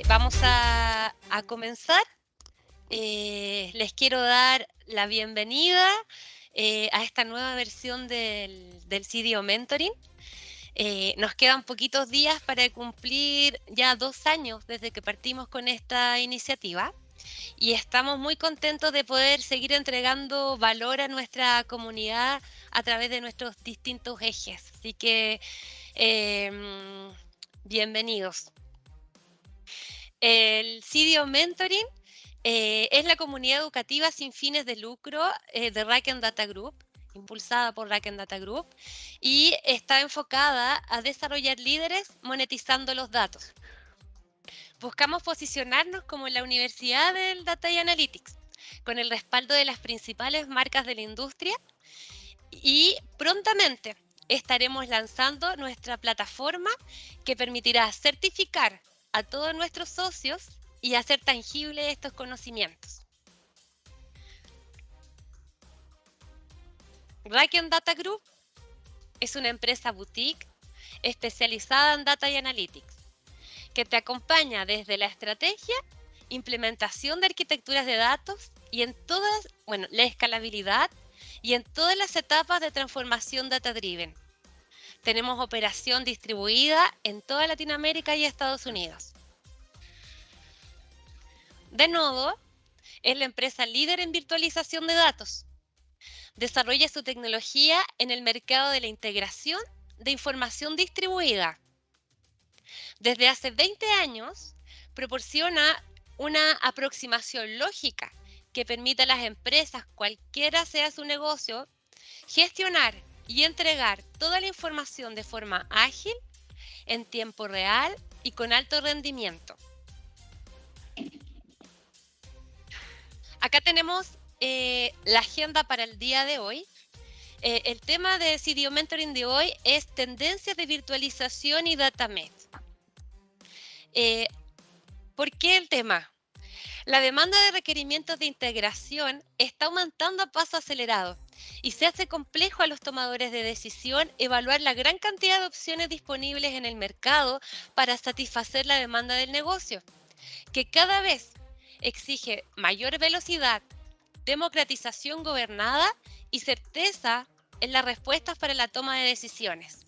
Vamos a comenzar. Les quiero dar la bienvenida a esta nueva versión del CDO Mentoring. Nos quedan poquitos días para cumplir ya 2 años desde que partimos con esta iniciativa y estamos muy contentos de poder seguir entregando valor a nuestra comunidad a través de nuestros distintos ejes. Así que bienvenidos. El CDO Mentoring es la comunidad educativa sin fines de lucro de Raken Data Group, impulsada por Raken Data Group, y está enfocada a desarrollar líderes monetizando los datos. Buscamos posicionarnos como la universidad del Data y Analytics, con el respaldo de las principales marcas de la industria, y prontamente estaremos lanzando nuestra plataforma que permitirá certificar a todos nuestros socios y hacer tangibles estos conocimientos. Raken Data Group es una empresa boutique especializada en Data y Analytics, que te acompaña desde la estrategia, implementación de arquitecturas de datos y en todas, la escalabilidad y en todas las etapas de transformación data-driven. Tenemos operación distribuida en toda Latinoamérica y Estados Unidos. Denodo es la empresa líder en virtualización de datos. Desarrolla su tecnología en el mercado de la integración de información distribuida. Desde hace 20 años, proporciona una aproximación lógica que permite a las empresas, cualquiera sea su negocio, gestionar y entregar toda la información de forma ágil, en tiempo real y con alto rendimiento. Acá tenemos la agenda para el día de hoy. El tema de CDO Mentoring de hoy es tendencias de virtualización y DataMed. ¿Por qué el tema? La demanda de requerimientos de integración está aumentando a paso acelerado y se hace complejo a los tomadores de decisión evaluar la gran cantidad de opciones disponibles en el mercado para satisfacer la demanda del negocio, que cada vez exige mayor velocidad, democratización gobernada y certeza en las respuestas para la toma de decisiones.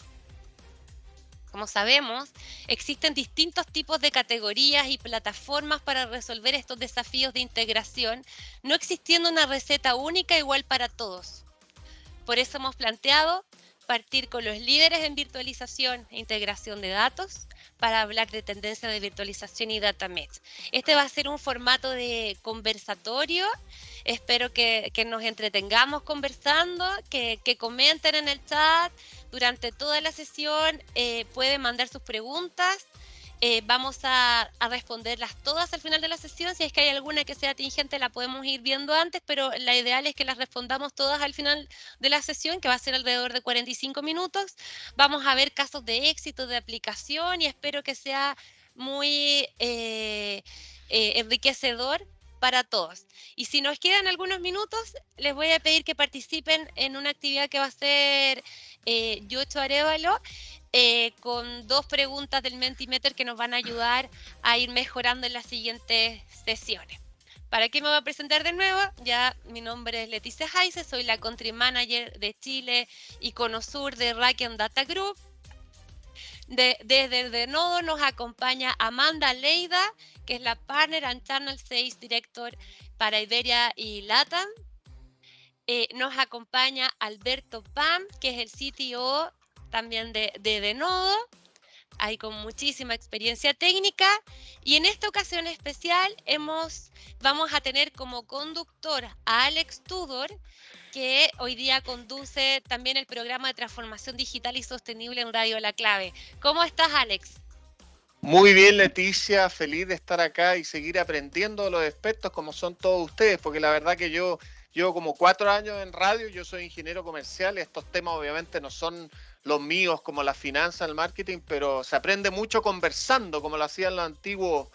Como sabemos, existen distintos tipos de categorías y plataformas para resolver estos desafíos de integración, no existiendo una receta única igual para todos. Por eso hemos planteado partir con los líderes en virtualización e integración de datos para hablar de tendencias de virtualización y data mesh. Este va a ser un formato de conversatorio. Espero que nos entretengamos conversando, que comenten en el chat durante toda la sesión, pueden mandar sus preguntas. Vamos a responderlas todas al final de la sesión. Si es que hay alguna que sea tingente, la podemos ir viendo antes, pero la ideal es que las respondamos todas al final de la sesión, que va a ser alrededor de 45 minutos. Vamos a ver casos de éxito de aplicación y espero que sea muy enriquecedor para todos. Y si nos quedan algunos minutos, les voy a pedir que participen en una actividad que va a ser Yocho Arévalo, con 2 preguntas del Mentimeter que nos van a ayudar a ir mejorando en las siguientes sesiones. ¿Para qué me voy a presentar de nuevo? Ya, mi nombre es Leticia Heise, soy la Country Manager de Chile y Cono Sur de Raken Data Group. Desde el Denodo nos acompaña Amanda Leida, que es la Partner and Channel Sales Director para Iberia y LATAM. Nos acompaña Alberto Pam, que es el CTO también de Denodo, ahí con muchísima experiencia técnica. Y en esta ocasión especial vamos a tener como conductor a Alex Tudor, que hoy día conduce también el programa de transformación digital y sostenible en Radio La Clave. ¿Cómo estás, Alex? Muy bien, Leticia, feliz de estar acá y seguir aprendiendo de los expertos como son todos ustedes, porque la verdad que yo llevo como 4 años en radio, yo soy ingeniero comercial y estos temas obviamente no son los míos como la finanza, el marketing, pero se aprende mucho conversando, como lo hacían los antiguos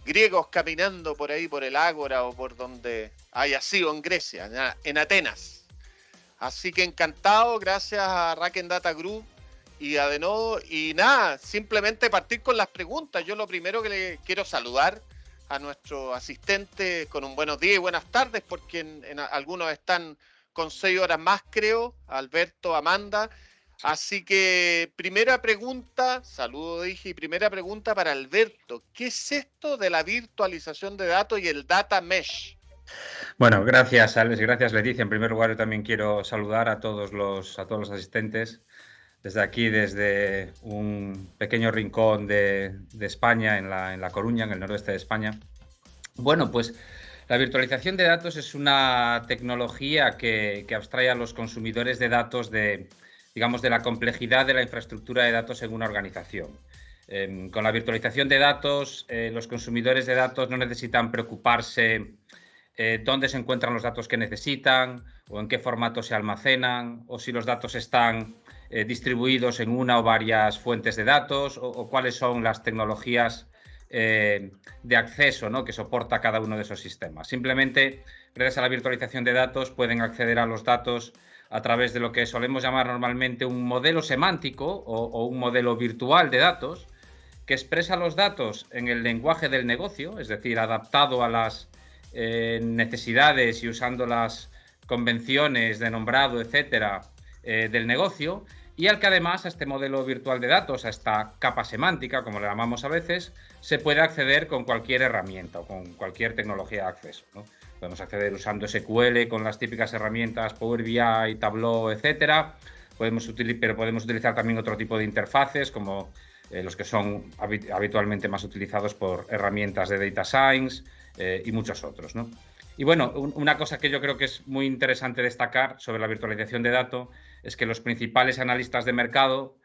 griegos caminando por ahí, por el Ágora o por donde haya sido en Grecia, en Atenas. Así que encantado, gracias a Raken Data Group, y nada, simplemente partir con las preguntas. Yo lo primero que le quiero saludar a nuestro asistente con un buenos días y buenas tardes, porque algunos están con 6 horas más, creo, Alberto, Amanda. Así que primera pregunta, saludo dije, y primera pregunta para Alberto. ¿Qué es esto de la virtualización de datos y el data mesh? Bueno, gracias, Alex, gracias, Leticia. En primer lugar, yo también quiero saludar a todos los asistentes desde aquí, desde un pequeño rincón de España, en La Coruña, en el noroeste de España. Bueno, pues la virtualización de datos es una tecnología que abstrae a los consumidores de datos digamos, de la complejidad de la infraestructura de datos en una organización. Con la virtualización de datos, los consumidores de datos no necesitan preocuparse dónde se encuentran los datos que necesitan, o en qué formato se almacenan, o si los datos están distribuidos en una o varias fuentes de datos, o cuáles son las tecnologías de acceso, ¿no?, que soporta cada uno de esos sistemas. Simplemente, gracias a la virtualización de datos, pueden acceder a los datos a través de lo que solemos llamar normalmente un modelo semántico o un modelo virtual de datos, que expresa los datos en el lenguaje del negocio, es decir, adaptado a las necesidades y usando las convenciones de nombrado, etcétera, del negocio, y al que además a este modelo virtual de datos, a esta capa semántica, como le llamamos a veces, se puede acceder con cualquier herramienta o con cualquier tecnología de acceso, ¿no? Podemos acceder usando SQL con las típicas herramientas Power BI, Tableau, etcétera. Pero podemos utilizar también otro tipo de interfaces, como los que son habitualmente más utilizados por herramientas de Data Science y muchos otros, ¿no? Y bueno, una cosa que yo creo que es muy interesante destacar sobre la virtualización de datos es que los principales analistas de mercado,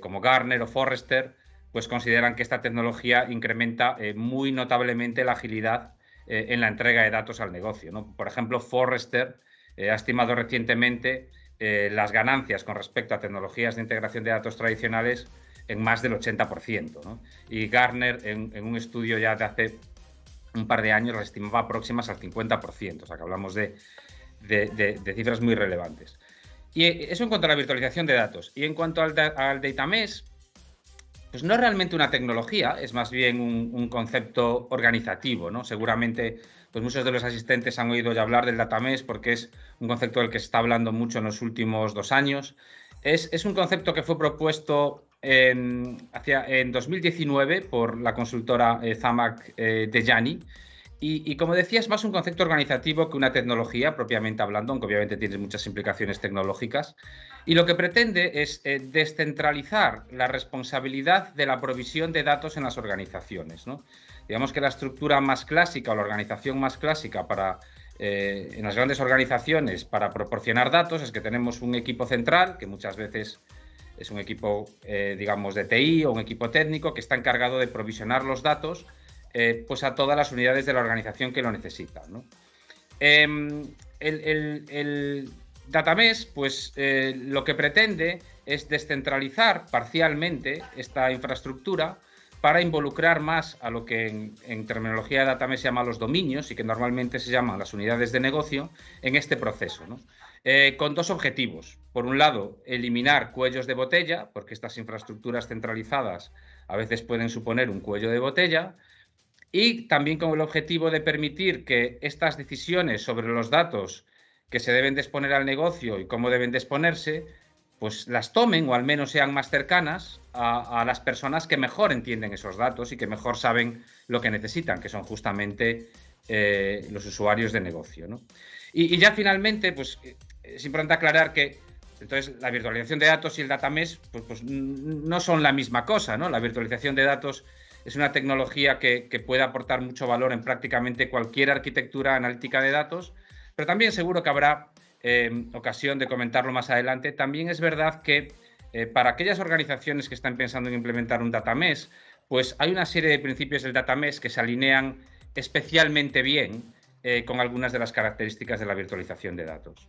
como Gartner o Forrester, pues consideran que esta tecnología incrementa muy notablemente la agilidad en la entrega de datos al negocio, ¿no? Por ejemplo, Forrester ha estimado recientemente las ganancias con respecto a tecnologías de integración de datos tradicionales en más del 80%, ¿no? Y Gartner, en un estudio ya de hace un par de años, las estimaba próximas al 50%, o sea que hablamos de cifras muy relevantes. Y eso en cuanto a la virtualización de datos. Y en cuanto al data mesh, pues no es realmente una tecnología, es más bien un concepto organizativo, ¿no? Seguramente pues muchos de los asistentes han oído ya hablar del data mesh porque es un concepto del que se está hablando mucho en los últimos 2 años. Es un concepto que fue propuesto en 2019 por la consultora Zhamak Dehghani. Y como decía, es más un concepto organizativo que una tecnología propiamente hablando, aunque obviamente tiene muchas implicaciones tecnológicas. Y lo que pretende es descentralizar la responsabilidad de la provisión de datos en las organizaciones, ¿no? Digamos que la estructura más clásica o la organización más clásica en las grandes organizaciones para proporcionar datos es que tenemos un equipo central, que muchas veces es un equipo, digamos, de TI o un equipo técnico que está encargado de provisionar los datos pues a todas las unidades de la organización que lo necesitan, ¿no? El data mesh, pues lo que pretende es descentralizar parcialmente esta infraestructura para involucrar más a lo que en terminología de data mesh se llama los dominios y que normalmente se llaman las unidades de negocio en este proceso, ¿no? Con 2 objetivos. Por un lado, eliminar cuellos de botella, porque estas infraestructuras centralizadas a veces pueden suponer un cuello de botella, y también con el objetivo de permitir que estas decisiones sobre los datos que se deben de exponer al negocio y cómo deben de exponerse, pues las tomen o al menos sean más cercanas a las personas que mejor entienden esos datos y que mejor saben lo que necesitan, que son justamente los usuarios de negocio, ¿no? Y ya finalmente, pues es importante aclarar que entonces la virtualización de datos y el data mesh pues no son la misma cosa, ¿no? La virtualización de datos es una tecnología que puede aportar mucho valor en prácticamente cualquier arquitectura analítica de datos, pero también seguro que habrá ocasión de comentarlo más adelante. También es verdad que para aquellas organizaciones que están pensando en implementar un data mesh, pues hay una serie de principios del data mesh que se alinean especialmente bien con algunas de las características de la virtualización de datos.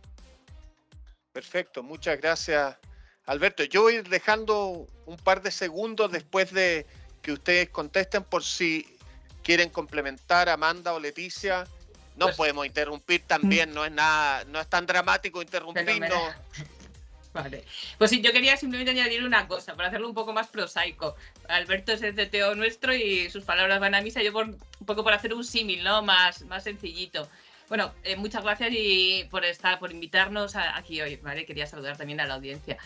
Perfecto, muchas gracias, Alberto. Yo voy a ir dejando un par de segundos después de que ustedes contesten por si quieren complementar, Amanda o Leticia. No pues, podemos interrumpir también, no es tan dramático interrumpirnos. Vale, pues sí, yo quería simplemente añadir una cosa, para hacerlo un poco más prosaico. Alberto es el CTO nuestro y sus palabras van a misa, yo un poco por hacer un símil, ¿no? Más sencillito. Bueno, muchas gracias por invitarnos aquí hoy, ¿vale? Quería saludar también a la audiencia.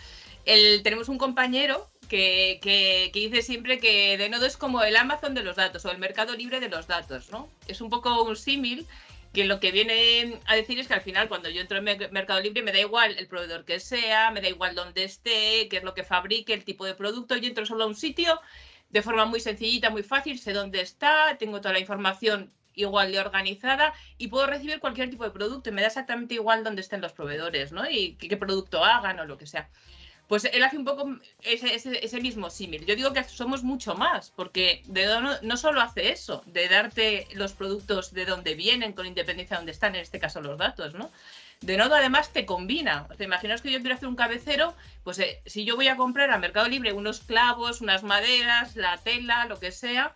Tenemos un compañero que dice siempre que Denodo es como el Amazon de los datos o el mercado libre de los datos, ¿no? Es un poco un símil que lo que viene a decir es que al final cuando yo entro en Mercado Libre me da igual el proveedor que sea, me da igual dónde esté, qué es lo que fabrique, el tipo de producto, yo entro solo a un sitio de forma muy sencillita, muy fácil, sé dónde está, tengo toda la información igual de organizada y puedo recibir cualquier tipo de producto y me da exactamente igual dónde estén los proveedores, ¿no? Y qué producto hagan o lo que sea. Pues él hace un poco ese mismo símil. Yo digo que somos mucho más, porque Denodo no solo hace eso, de darte los productos de dónde vienen, con independencia de dónde están, en este caso los datos, ¿no? Denodo además te combina. O sea, imaginaos que yo quiero hacer un cabecero, pues si yo voy a comprar a Mercado Libre unos clavos, unas maderas, la tela, lo que sea,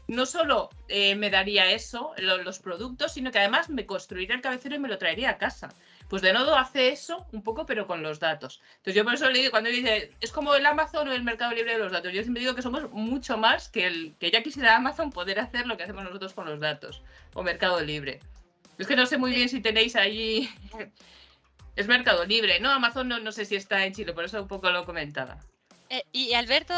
no solo me daría eso, los productos, sino que además me construiría el cabecero y me lo traería a casa. Pues Denodo hace eso un poco, pero con los datos. Entonces yo por eso le digo, cuando dice, es como el Amazon o el Mercado Libre de los datos, yo siempre digo que somos mucho más que ya quisiera Amazon poder hacer lo que hacemos nosotros con los datos, o Mercado Libre. Es que no sé muy bien si tenéis allí... Es Mercado Libre, ¿no? Amazon no sé si está en Chile, por eso un poco lo comentaba. Y Alberto,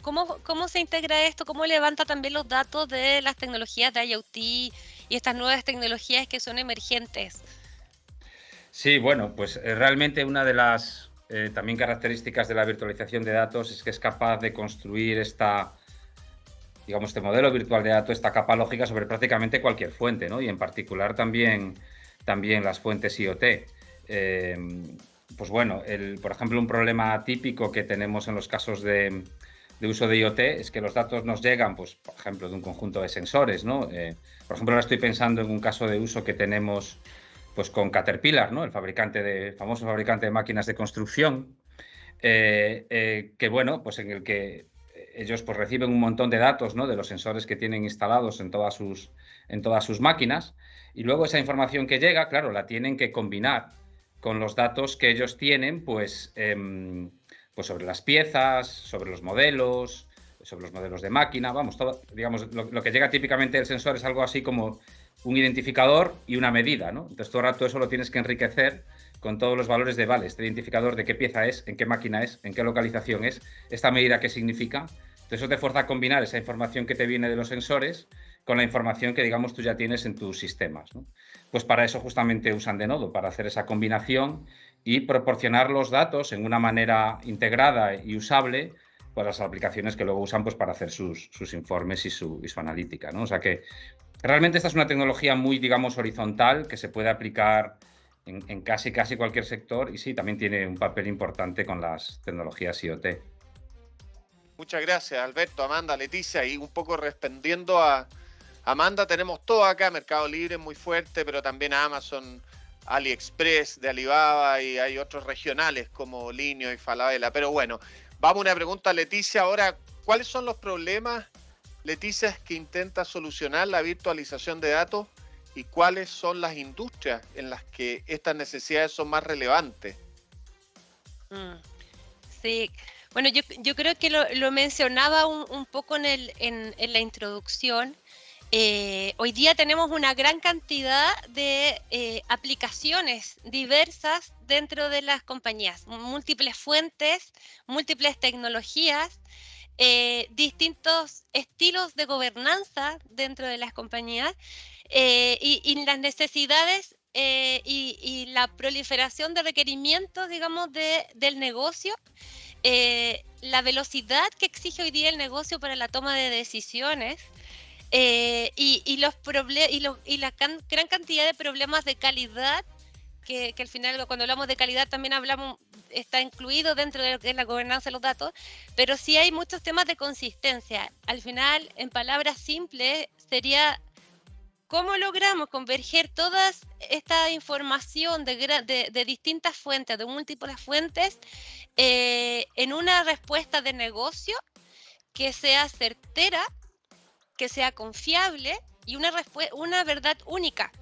¿cómo se integra esto? ¿Cómo levanta también los datos de las tecnologías de IoT y estas nuevas tecnologías que son emergentes? Sí, bueno, pues realmente una de las también características de la virtualización de datos es que es capaz de construir digamos, este modelo virtual de datos, esta capa lógica sobre prácticamente cualquier fuente, ¿no? Y en particular también las fuentes IoT. Pues bueno, por ejemplo, un problema típico que tenemos en los casos de uso de IoT es que los datos nos llegan, pues, por ejemplo, de un conjunto de sensores, ¿no? Por ejemplo, ahora estoy pensando en un caso de uso que tenemos pues con Caterpillar, ¿no? El famoso fabricante de máquinas de construcción, que bueno, pues en el que ellos pues reciben un montón de datos, ¿no? De los sensores que tienen instalados en todas sus máquinas, y luego esa información que llega, claro, la tienen que combinar con los datos que ellos tienen, pues sobre las piezas, sobre los modelos de máquina, vamos, todo, digamos, lo que llega típicamente del sensor es algo así como un identificador y una medida, ¿no? Entonces todo eso lo tienes que enriquecer con todos los valores de, vale, este identificador de qué pieza es, en qué máquina es, en qué localización es, esta medida qué significa. Entonces eso te fuerza a combinar esa información que te viene de los sensores con la información que, digamos, tú ya tienes en tus sistemas, ¿no? Pues para eso justamente usan Denodo, para hacer esa combinación y proporcionar los datos en una manera integrada y usable para las aplicaciones que luego usan pues, para hacer sus informes y su analítica, ¿no? O sea que realmente esta es una tecnología muy, digamos, horizontal que se puede aplicar en casi cualquier sector y sí, también tiene un papel importante con las tecnologías IoT. Muchas gracias, Alberto, Amanda, Leticia. Y un poco respondiendo a Amanda, tenemos todo acá, Mercado Libre muy fuerte, pero también Amazon, AliExpress de Alibaba y hay otros regionales como Linio y Falabella. Pero bueno, vamos a una pregunta a Leticia ahora. ¿Cuáles son los problemas, Leticia, que intenta solucionar la virtualización de datos y cuáles son las industrias en las que estas necesidades son más relevantes? Sí, bueno, yo creo que lo mencionaba un poco en la introducción. Hoy día tenemos una gran cantidad de aplicaciones diversas dentro de las compañías, múltiples fuentes, múltiples tecnologías, distintos estilos de gobernanza dentro de las compañías y las necesidades y la proliferación de requerimientos, digamos, del negocio. La velocidad que exige hoy día el negocio para la toma de decisiones y la gran cantidad de problemas de calidad que al final cuando hablamos de calidad también está incluido dentro de lo que es la gobernanza de los datos, pero sí hay muchos temas de consistencia. Al final, en palabras simples, sería ¿cómo logramos converger toda esta información de distintas fuentes, de múltiples fuentes, en una respuesta de negocio que sea certera, que sea confiable y una verdad única?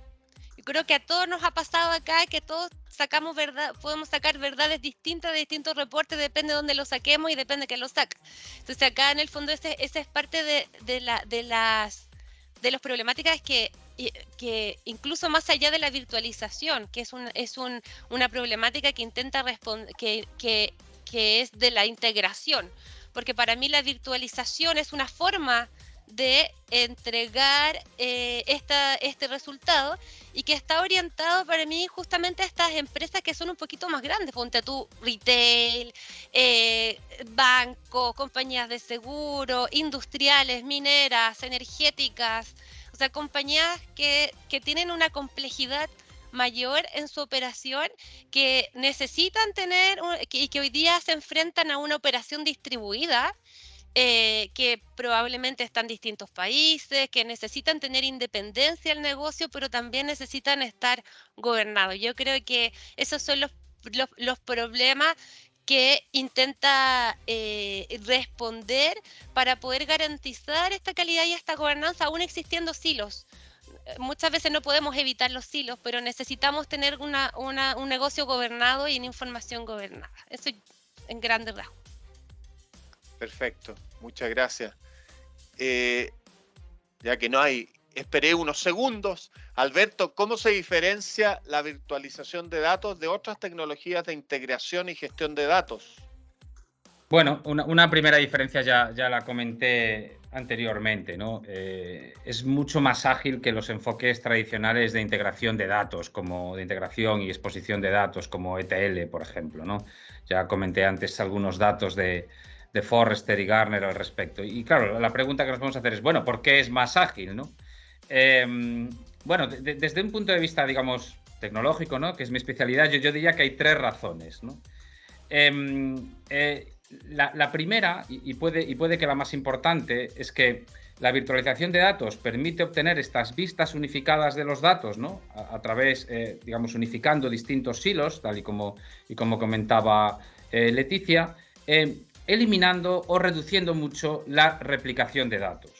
creo que a todos nos ha pasado acá que todos sacamos verdad, podemos sacar verdades distintas de distintos reportes, depende de dónde lo saquemos y depende de quién lo saca. Entonces acá en el fondo ese es parte de las problemáticas que incluso más allá de la virtualización, que es una problemática que intenta responder, que es de la integración, porque para mí la virtualización es una forma de entregar este resultado y que está orientado para mí justamente a estas empresas que son un poquito más grandes, ponte tú, retail, bancos, compañías de seguro, industriales, mineras, energéticas, o sea, compañías que tienen una complejidad mayor en su operación, que necesitan tener y que hoy día se enfrentan a una operación distribuida, que probablemente están en distintos países, que necesitan tener independencia del negocio, pero también necesitan estar gobernados. Yo creo que esos son los problemas que intenta responder para poder garantizar esta calidad y esta gobernanza, aún existiendo silos. Muchas veces no podemos evitar los silos, pero necesitamos tener un negocio gobernado y una información gobernada. Eso en grandes rasgos. Perfecto, muchas gracias. Ya que no hay, esperé unos segundos. Alberto, ¿cómo se diferencia la virtualización de datos de otras tecnologías de integración y gestión de datos? Bueno, una primera diferencia ya la comenté anteriormente, ¿no? Es mucho más ágil que los enfoques tradicionales de integración de datos, como de integración y exposición de datos, como ETL, por ejemplo, ¿no? Ya comenté antes algunos datos de Forrester y Gartner al respecto. Y claro, la pregunta que nos vamos a hacer es, bueno, ¿por qué es más ágil, no? Bueno, desde un punto de vista, digamos, tecnológico, ¿no? Que es mi especialidad, yo diría que hay 3 razones, ¿no? La primera, y puede que la más importante, es que la virtualización de datos permite obtener estas vistas unificadas de los datos, ¿no? A través, digamos, unificando distintos silos, tal y como comentaba Leticia, eliminando o reduciendo mucho la replicación de datos.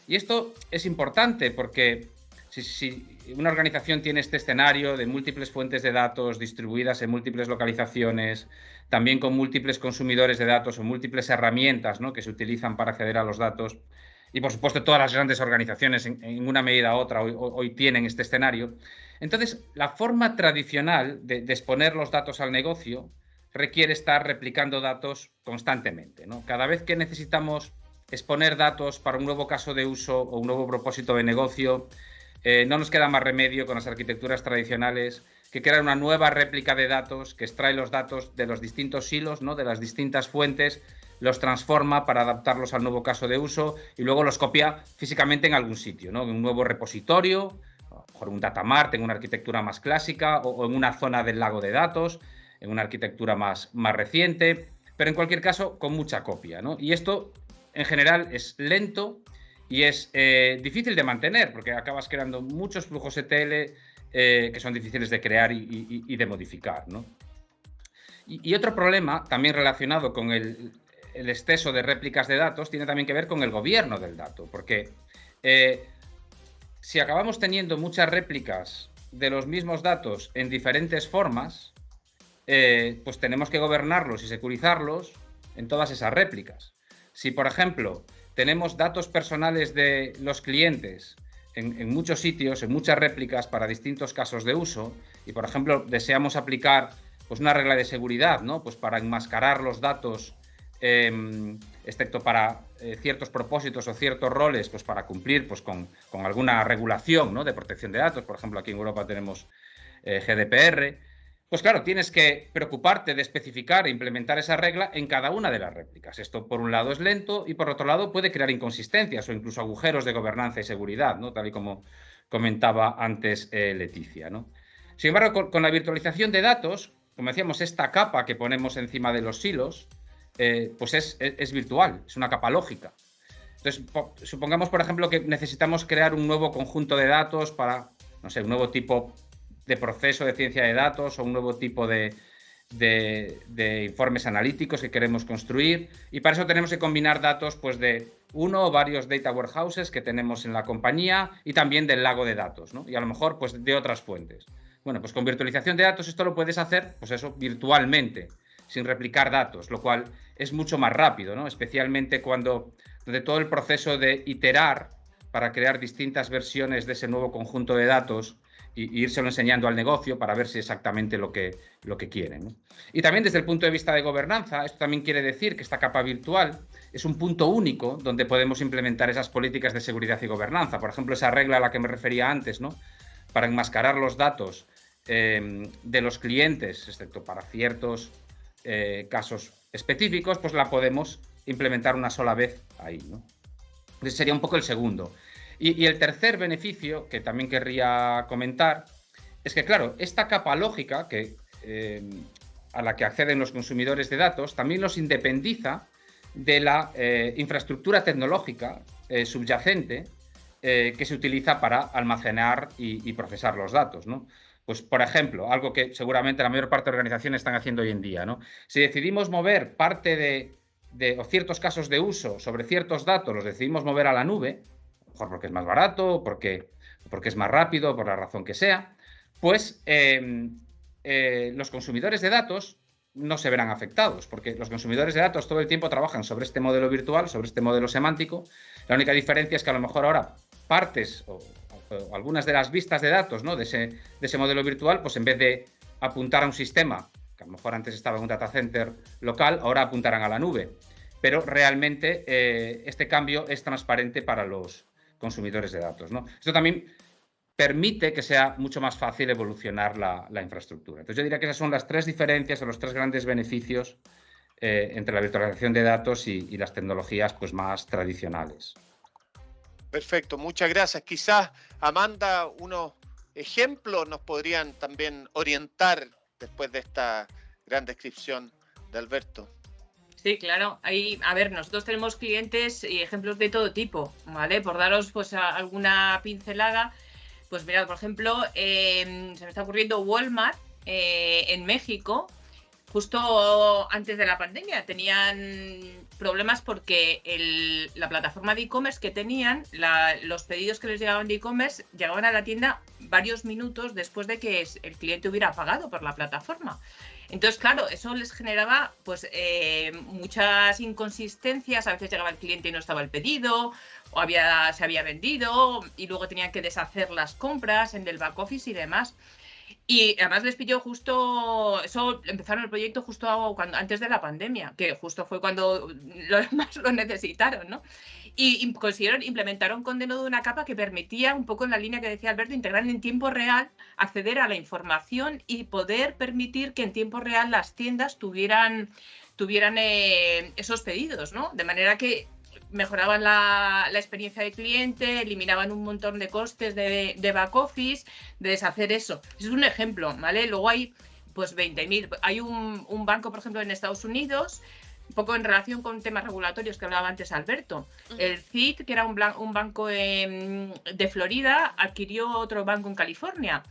Y esto es importante porque si una organización tiene este escenario de múltiples fuentes de datos distribuidas en múltiples localizaciones, también con múltiples consumidores de datos o múltiples herramientas, ¿no? Que se utilizan para acceder a los datos, y por supuesto todas las grandes organizaciones en una medida u otra hoy tienen este escenario. Entonces, la forma tradicional de exponer los datos al negocio requiere estar replicando datos constantemente, ¿no? Cada vez que necesitamos exponer datos para un nuevo caso de uso o un nuevo propósito de negocio, no nos queda más remedio con las arquitecturas tradicionales que crear una nueva réplica de datos que extrae los datos de los distintos silos, ¿no? De las distintas fuentes, los transforma para adaptarlos al nuevo caso de uso y luego los copia físicamente en algún sitio, ¿no? En un nuevo repositorio, a lo mejor un data mart en una arquitectura más clásica o en una zona del lago de datos, en una arquitectura más reciente, pero en cualquier caso con mucha copia, ¿no? Y esto en general es lento y es difícil de mantener porque acabas creando muchos flujos ETL que son difíciles de crear y de modificar, ¿no? Y otro problema también relacionado con el exceso de réplicas de datos tiene también que ver con el gobierno del dato, porque si acabamos teniendo muchas réplicas de los mismos datos en diferentes formas, pues tenemos que gobernarlos y securizarlos en todas esas réplicas. Si, por ejemplo, tenemos datos personales de los clientes en muchos sitios, en muchas réplicas para distintos casos de uso, y, por ejemplo, deseamos aplicar pues, una regla de seguridad, ¿no? Pues para enmascarar los datos, excepto para ciertos propósitos o ciertos roles, pues para cumplir pues, con alguna regulación, ¿no? De protección de datos. Por ejemplo, aquí en Europa tenemos GDPR. Pues claro, tienes que preocuparte de especificar e implementar esa regla en cada una de las réplicas. Esto, por un lado, es lento y, por otro lado, puede crear inconsistencias o incluso agujeros de gobernanza y seguridad, ¿no? Tal y como comentaba antes Leticia, ¿no? Sin embargo, con la virtualización de datos, como decíamos, esta capa que ponemos encima de los silos, pues es virtual, es una capa lógica. Entonces, supongamos, por ejemplo, que necesitamos crear un nuevo conjunto de datos para, no sé, un nuevo tipo de proceso de ciencia de datos o un nuevo tipo de de informes analíticos que queremos construir, y para eso tenemos que combinar datos pues, de uno o varios data warehouses que tenemos en la compañía y también del lago de datos, ¿no? Y a lo mejor pues, de otras fuentes. Bueno, pues con virtualización de datos esto lo puedes hacer, pues eso, virtualmente, sin replicar datos, lo cual es mucho más rápido, ¿no? Especialmente donde todo el proceso de iterar para crear distintas versiones de ese nuevo conjunto de datos y írselo enseñando al negocio para ver si exactamente lo que quieren, ¿no? Y también desde el punto de vista de gobernanza, esto también quiere decir que esta capa virtual es un punto único donde podemos implementar esas políticas de seguridad y gobernanza. Por ejemplo, esa regla a la que me refería antes, ¿no? Para enmascarar los datos de los clientes, excepto para ciertos casos específicos, pues la podemos implementar una sola vez ahí, ¿no? Ese sería un poco el segundo. Y el tercer beneficio que también querría comentar es que, claro, esta capa lógica a la que acceden los consumidores de datos también los independiza de la infraestructura tecnológica subyacente que se utiliza para almacenar y procesar los datos, ¿no? Pues, por ejemplo, algo que seguramente la mayor parte de organizaciones están haciendo hoy en día, ¿no? Si decidimos mover parte o ciertos casos de uso sobre ciertos datos, los decidimos mover a la nube, a lo mejor porque es más barato, porque es más rápido, por la razón que sea, pues los consumidores de datos no se verán afectados, porque los consumidores de datos todo el tiempo trabajan sobre este modelo virtual, sobre este modelo semántico. La única diferencia es que a lo mejor ahora partes o algunas de las vistas de datos, ¿no? de ese modelo virtual, pues en vez de apuntar a un sistema, que a lo mejor antes estaba en un data center local, ahora apuntarán a la nube. Pero realmente este cambio es transparente para los consumidores de datos, ¿no? Esto también permite que sea mucho más fácil evolucionar la infraestructura. Entonces yo diría que esas son las tres diferencias o los tres grandes beneficios entre la virtualización de datos y las tecnologías pues, más tradicionales. Perfecto, muchas gracias. Quizás, Amanda, unos ejemplos nos podrían también orientar después de esta gran descripción de Alberto. Sí, claro. A ver, nosotros tenemos clientes y ejemplos de todo tipo, ¿vale? Por daros pues alguna pincelada, pues mirad, por ejemplo, se me está ocurriendo Walmart en México. Justo antes de la pandemia tenían problemas porque la plataforma de e-commerce que tenían, los pedidos que les llegaban de e-commerce llegaban a la tienda varios minutos después de que el cliente hubiera pagado por la plataforma. Entonces, claro, eso les generaba pues muchas inconsistencias. A veces llegaba el cliente y no estaba el pedido, o se había vendido, y luego tenían que deshacer las compras en el back office y demás. Y además les pilló justo, eso empezaron el proyecto justo antes de la pandemia, que justo fue cuando más lo necesitaron, ¿no? Y implementaron con Denodo una capa que permitía, un poco en la línea que decía Alberto, integrar en tiempo real, acceder a la información y poder permitir que en tiempo real las tiendas tuvieran esos pedidos, ¿no? De manera que mejoraban la experiencia del cliente, eliminaban un montón de costes de back office, de deshacer eso. Es un ejemplo, ¿vale? Luego hay pues 20.000. Hay un banco, por ejemplo, en Estados Unidos, un poco en relación con temas regulatorios que hablaba antes Alberto. El CIT, que era un banco de Florida, adquirió otro banco en California.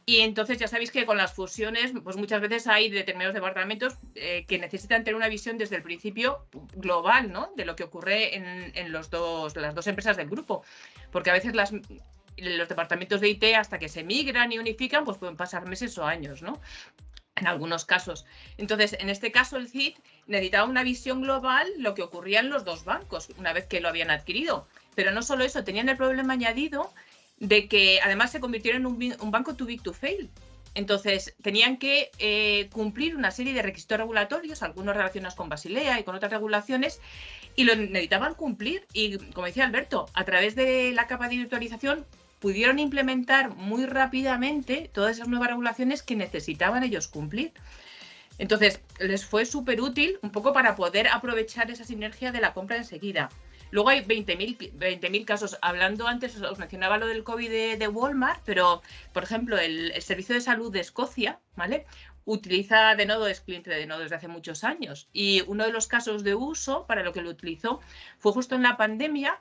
Y entonces ya sabéis que con las fusiones, pues muchas veces hay determinados departamentos que necesitan tener una visión desde el principio global, ¿no? De lo que ocurre en las dos empresas del grupo. Porque a veces los departamentos de IT, hasta que se migran y unifican, pues pueden pasar meses o años, ¿no? En algunos casos. Entonces, en este caso, el CIT necesitaba una visión global lo que ocurría en los dos bancos, una vez que lo habían adquirido. Pero no solo eso, tenían el problema añadido de que además se convirtieron en un banco too big to fail. Entonces, tenían que cumplir una serie de requisitos regulatorios, algunos relacionados con Basilea y con otras regulaciones, y lo necesitaban cumplir. Y, como decía Alberto, a través de la capa de virtualización pudieron implementar muy rápidamente todas esas nuevas regulaciones que necesitaban ellos cumplir. Entonces, les fue súper útil un poco para poder aprovechar esa sinergia de la compra enseguida. Luego hay 20.000 casos. Hablando antes, os mencionaba lo del COVID de Walmart, pero, por ejemplo, el Servicio de Salud de Escocia, ¿vale?, utiliza Denodo, es cliente de Denodo desde hace muchos años. Y uno de los casos de uso para lo que lo utilizó fue justo en la pandemia,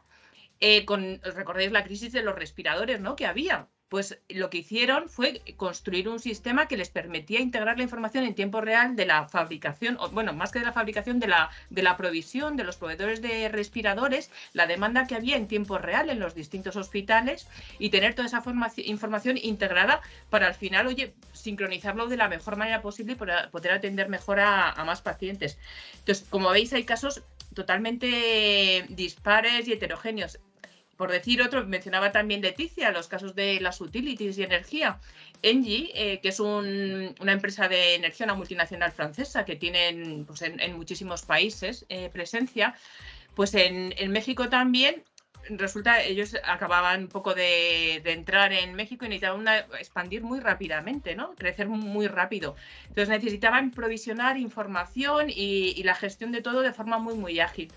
recordáis la crisis de los respiradores, ¿no?, que había. pues lo que hicieron fue construir un sistema que les permitía integrar la información en tiempo real de la fabricación, o bueno, más que de la fabricación, de la provisión de los proveedores de respiradores, la demanda que había en tiempo real en los distintos hospitales y tener toda esa información integrada para al final, oye, sincronizarlo de la mejor manera posible y poder atender mejor a más pacientes. Entonces, como veis, hay casos totalmente dispares y heterogéneos. Por decir otro, mencionaba también Leticia los casos de las utilities y energía. Engie, que es una empresa de energía, una multinacional francesa que tienen pues, en muchísimos países presencia, pues en México también. Resulta, ellos acababan un poco de entrar en México y necesitaban expandir muy rápidamente, ¿no? Crecer muy rápido. Entonces necesitaban provisionar información y la gestión de todo de forma muy ágil.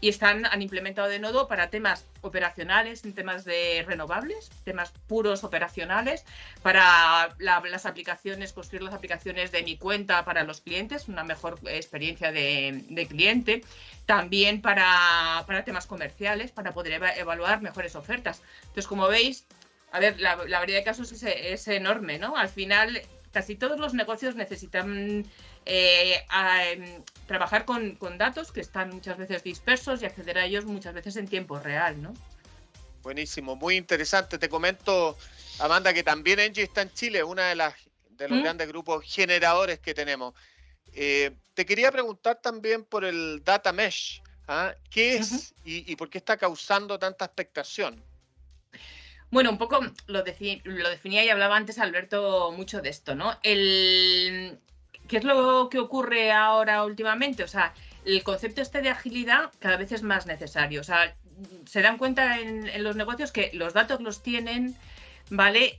Y han implementado de nuevo para temas operacionales, en temas de renovables, temas puros operacionales, para las aplicaciones, construir las aplicaciones de mi cuenta para los clientes, una mejor experiencia de cliente, también para temas comerciales, para poder evaluar mejores ofertas. Entonces, como veis, a ver, la variedad de casos es enorme, ¿no? Al final, casi todos los negocios necesitan trabajar con datos que están muchas veces dispersos y acceder a ellos muchas veces en tiempo real, ¿no? Buenísimo, muy interesante. Te comento, Amanda, que también Engie está en Chile, una de los grandes grupos generadores que tenemos. Te quería preguntar también por el Data Mesh. ¿Qué es y por qué está causando tanta expectación? Bueno, un poco lo definía y hablaba antes Alberto mucho de esto, ¿no? ¿Qué es lo que ocurre ahora últimamente? O sea, el concepto este de agilidad cada vez es más necesario. O sea, se dan cuenta en los negocios que los datos los tienen, ¿vale?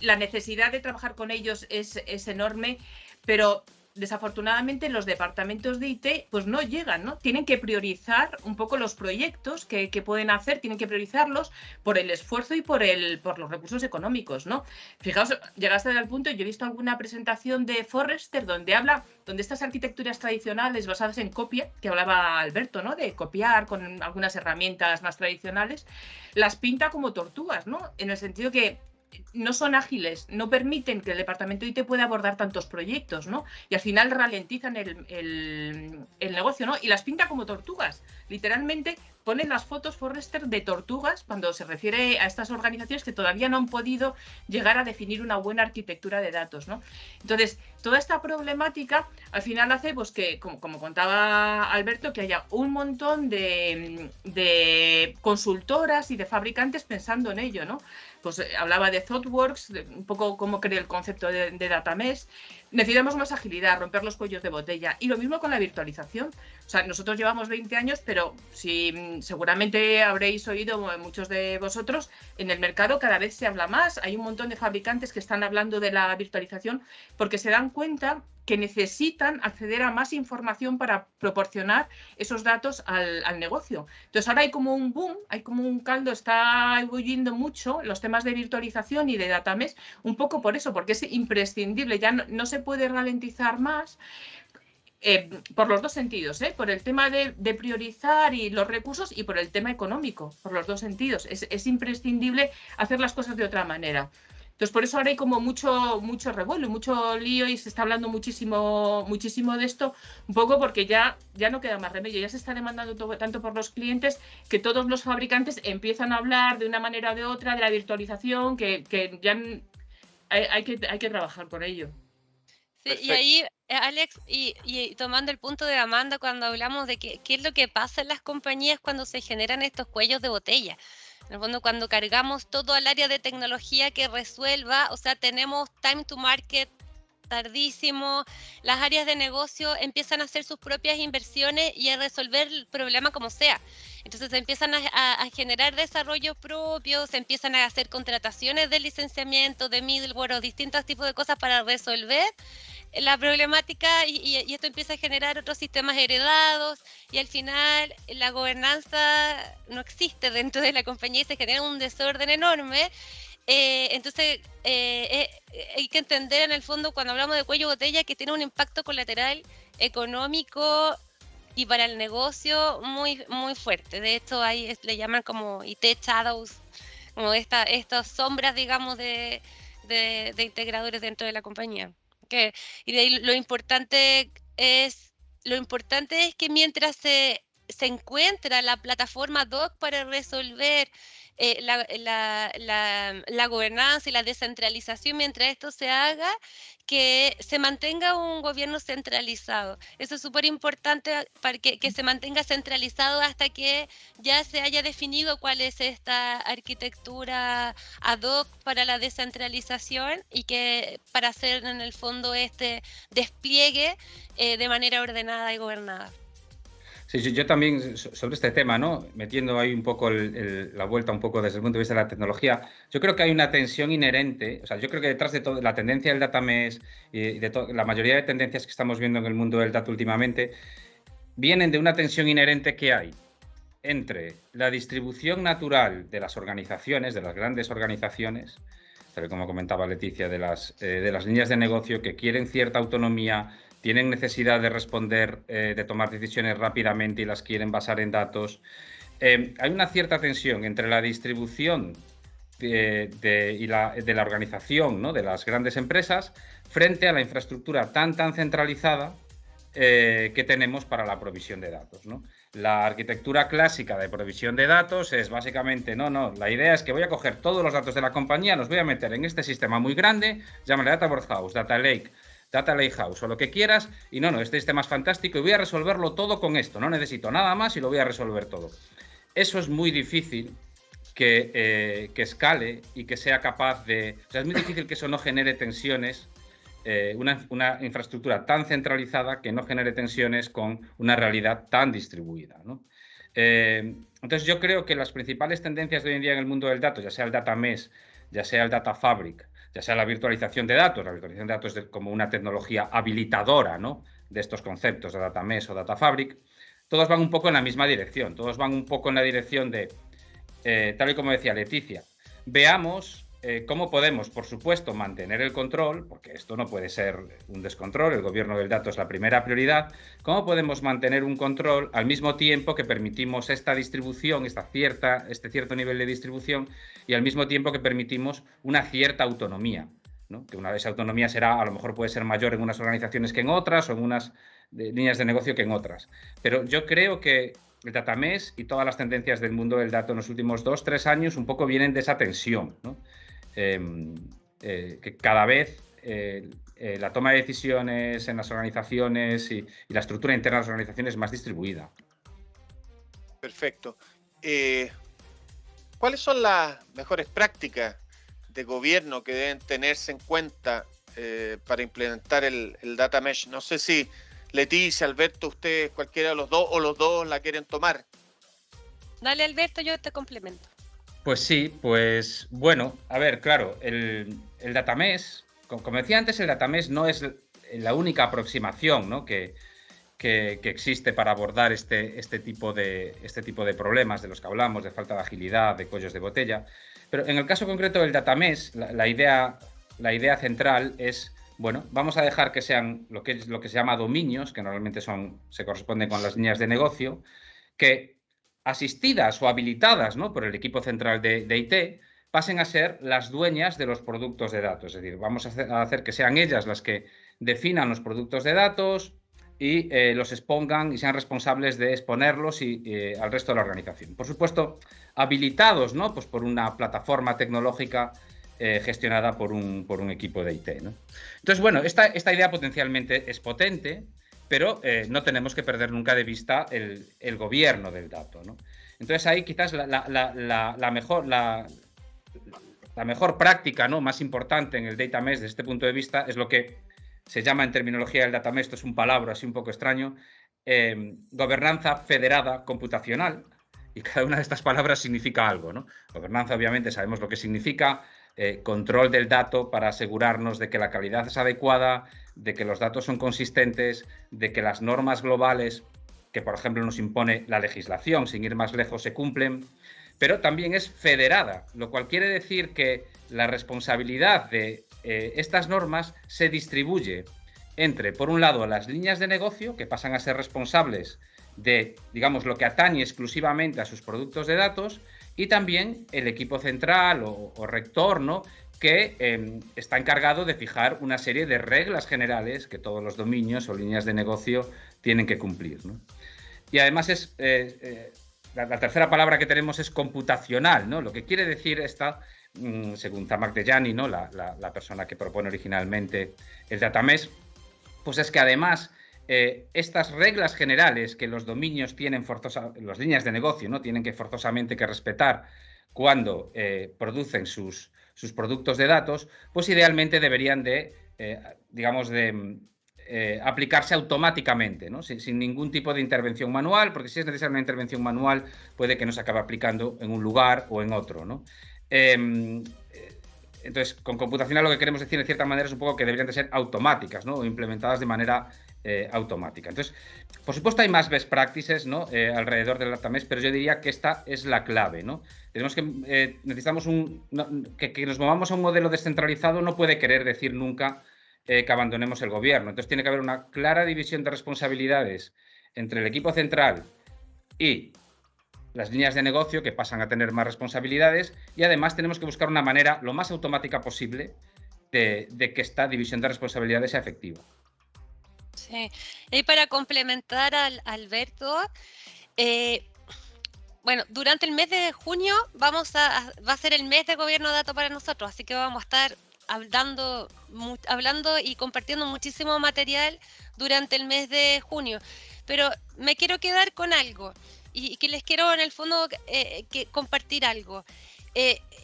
La necesidad de trabajar con ellos es enorme, pero desafortunadamente los departamentos de IT pues no llegan, ¿no? Tienen que priorizar un poco los proyectos que pueden hacer, tienen que priorizarlos por el esfuerzo y por los recursos económicos, ¿no? Fijaos, llegaste al punto, yo he visto alguna presentación de Forrester donde estas arquitecturas tradicionales basadas en copia, que hablaba Alberto, ¿no? De copiar con algunas herramientas más tradicionales, las pinta como tortugas, ¿no? En el sentido que no son ágiles, no permiten que el departamento IT pueda abordar tantos proyectos, ¿no? Y al final ralentizan el negocio, ¿no? Y las pinta como tortugas. Literalmente ponen las fotos Forrester de tortugas cuando se refiere a estas organizaciones que todavía no han podido llegar a definir una buena arquitectura de datos, ¿no? Entonces, toda esta problemática al final hace pues, que, como contaba Alberto, que haya un montón de consultoras y de fabricantes pensando en ello, ¿no? Pues hablaba de ThoughtWorks, un poco cómo crea el concepto de Data Mesh. Necesitamos más agilidad, romper los cuellos de botella. Y lo mismo con la virtualización. O sea, nosotros llevamos 20 años, pero seguramente habréis oído, muchos de vosotros, en el mercado cada vez se habla más. Hay un montón de fabricantes que están hablando de la virtualización porque se dan cuenta que necesitan acceder a más información para proporcionar esos datos al negocio. Entonces ahora hay como un boom, hay como un caldo, está ebulliendo mucho los temas de virtualización y de Data Mesh, un poco por eso, porque es imprescindible, ya no se puede ralentizar más. Por los dos sentidos, por el tema de priorizar y los recursos y por el tema económico, por los dos sentidos. Es imprescindible hacer las cosas de otra manera. Entonces, por eso ahora hay como mucho revuelo, mucho lío y se está hablando muchísimo de esto, un poco porque ya no queda más remedio, ya se está demandando tanto por los clientes que todos los fabricantes empiezan a hablar de una manera o de otra de la virtualización, que ya hay que trabajar por ello. Sí, y ahí, Alex, y tomando el punto de Amanda, cuando hablamos de qué es lo que pasa en las compañías cuando se generan estos cuellos de botella. En el fondo, cuando cargamos todo al área de tecnología que resuelva, o sea, tenemos time to market tardísimo, las áreas de negocio empiezan a hacer sus propias inversiones y a resolver el problema como sea. Entonces se empiezan a generar desarrollos propios, se empiezan a hacer contrataciones de licenciamiento, de middleware o distintos tipos de cosas para resolver la problemática y esto empieza a generar otros sistemas heredados y al final la gobernanza no existe dentro de la compañía y se genera un desorden enorme. Entonces hay que entender en el fondo cuando hablamos de cuello botella que tiene un impacto colateral económico y para el negocio muy fuerte. De hecho le llaman como IT shadows, como estas sombras, digamos, de integradores dentro de la compañía. Y de ahí lo importante es que mientras se encuentra la plataforma DOC para resolver la gobernanza y la descentralización, mientras esto se haga, que se mantenga un gobierno centralizado. Eso es súper importante para que se mantenga centralizado hasta que ya se haya definido cuál es esta arquitectura ad hoc para la descentralización y que para hacer en el fondo este despliegue de manera ordenada y gobernada. Sí, yo también sobre este tema, ¿no? Metiendo ahí un poco la vuelta un poco desde el punto de vista de la tecnología, yo creo que hay una tensión inherente, o sea, yo creo que detrás de todo la tendencia del data mesh y de la mayoría de tendencias que estamos viendo en el mundo del dato últimamente, vienen de una tensión inherente que hay entre la distribución natural de las organizaciones, de las grandes organizaciones, tal como comentaba Leticia, de las líneas de negocio que quieren cierta autonomía, tienen necesidad de responder, de tomar decisiones rápidamente y las quieren basar en datos. Hay una cierta tensión entre la distribución de la organización, ¿no?, de las grandes empresas frente a la infraestructura tan centralizada que tenemos para la provisión de datos, ¿no? La arquitectura clásica de provisión de datos es básicamente, la idea es que voy a coger todos los datos de la compañía, los voy a meter en este sistema muy grande, llámale Data Warehouse, Data Lake, Data Lakehouse o lo que quieras, y este sistema es fantástico y voy a resolverlo todo con esto, no necesito nada más y lo voy a resolver todo. Eso es muy difícil que escale y que sea capaz de... O sea, es muy difícil que eso no genere tensiones, una infraestructura tan centralizada que no genere tensiones con una realidad tan distribuida, ¿no? Entonces yo creo que las principales tendencias de hoy en día en el mundo del dato, ya sea el data mesh, ya sea el data fabric, ya sea la virtualización de datos como una tecnología habilitadora, ¿no?, de estos conceptos de data mesh o data fabric, todos van un poco en la misma dirección, todos van un poco en la dirección de, tal y como decía Leticia, veamos cómo podemos, por supuesto, mantener el control, porque esto no puede ser un descontrol, el gobierno del dato es la primera prioridad, cómo podemos mantener un control al mismo tiempo que permitimos esta distribución, este cierto nivel de distribución, y al mismo tiempo que permitimos una cierta autonomía, ¿no? Que esa autonomía a lo mejor puede ser mayor en unas organizaciones que en otras, o en unas líneas de negocio que en otras. Pero yo creo que el data mesh y todas las tendencias del mundo del dato en los últimos 2-3 años un poco vienen de esa tensión, ¿no? Que cada vez la toma de decisiones en las organizaciones y la estructura interna de las organizaciones es más distribuida. Perfecto. ¿Cuáles son las mejores prácticas de gobierno que deben tenerse en cuenta para implementar el data mesh? No sé si Leticia, Alberto, ustedes, cualquiera de los dos o los dos la quieren tomar. Dale, Alberto, yo te complemento. Pues sí, pues bueno, a ver, claro, el data mesh, como decía antes, el data mesh no es la única aproximación, ¿no?, que existe para abordar este tipo de problemas de los que hablamos, de falta de agilidad, de cuellos de botella. Pero en el caso concreto del data mesh, la idea central es, bueno, vamos a dejar que sean lo que se llama dominios, que normalmente se corresponden con las líneas de negocio, que asistidas o habilitadas, ¿no?, por el equipo central de IT, pasen a ser las dueñas de los productos de datos. Es decir, vamos a hacer que sean ellas las que definan los productos de datos y los expongan y sean responsables de exponerlos al resto de la organización. Por supuesto, habilitados, ¿no?, pues por una plataforma tecnológica gestionada por un equipo de IT, ¿no? Entonces, bueno, esta idea potencialmente es potente, pero no tenemos que perder nunca de vista el gobierno del dato, ¿no? Entonces ahí quizás la mejor práctica, ¿no?, más importante en el data mesh desde este punto de vista es lo que se llama en terminología del data mesh, esto es un palabra así un poco extraño, gobernanza federada computacional, y cada una de estas palabras significa algo, ¿no? Gobernanza, obviamente, sabemos lo que significa, control del dato para asegurarnos de que la calidad es adecuada, de que los datos son consistentes, de que las normas globales que, por ejemplo, nos impone la legislación, sin ir más lejos, se cumplen, pero también es federada, lo cual quiere decir que la responsabilidad de estas normas se distribuye entre, por un lado, las líneas de negocio, que pasan a ser responsables de, digamos, lo que atañe exclusivamente a sus productos de datos, y también el equipo central o rector, ¿no?, que está encargado de fijar una serie de reglas generales que todos los dominios o líneas de negocio tienen que cumplir, ¿no? Y además la tercera palabra que tenemos es computacional, ¿no? Lo que quiere decir según Zhamak Dehghani, ¿no?, la persona que propone originalmente el data mesh, pues es que además estas reglas generales que los dominios tienen las líneas de negocio, ¿no?, tienen que forzosamente que respetar cuando producen sus productos de datos, pues idealmente deberían de, digamos, aplicarse automáticamente, ¿no?, sin ningún tipo de intervención manual, porque si es necesaria una intervención manual puede que no se acabe aplicando en un lugar o en otro, ¿no? Entonces, con computacional lo que queremos decir, de cierta manera, es un poco que deberían de ser automáticas, ¿no?, o implementadas de manera automática. Entonces, por supuesto hay más best practices, ¿no?, alrededor del data mesh, pero yo diría que esta es la clave, ¿no? Necesitamos que nos movamos a un modelo descentralizado no puede querer decir nunca que abandonemos el gobierno. Entonces tiene que haber una clara división de responsabilidades entre el equipo central y las líneas de negocio, que pasan a tener más responsabilidades, y además tenemos que buscar una manera lo más automática posible de que esta división de responsabilidades sea efectiva. Sí, y para complementar al Alberto, bueno, durante el mes de junio va a ser el mes de gobierno de datos para nosotros, así que vamos a estar hablando y compartiendo muchísimo material durante el mes de junio. Pero me quiero quedar con algo y que les quiero en el fondo compartir algo.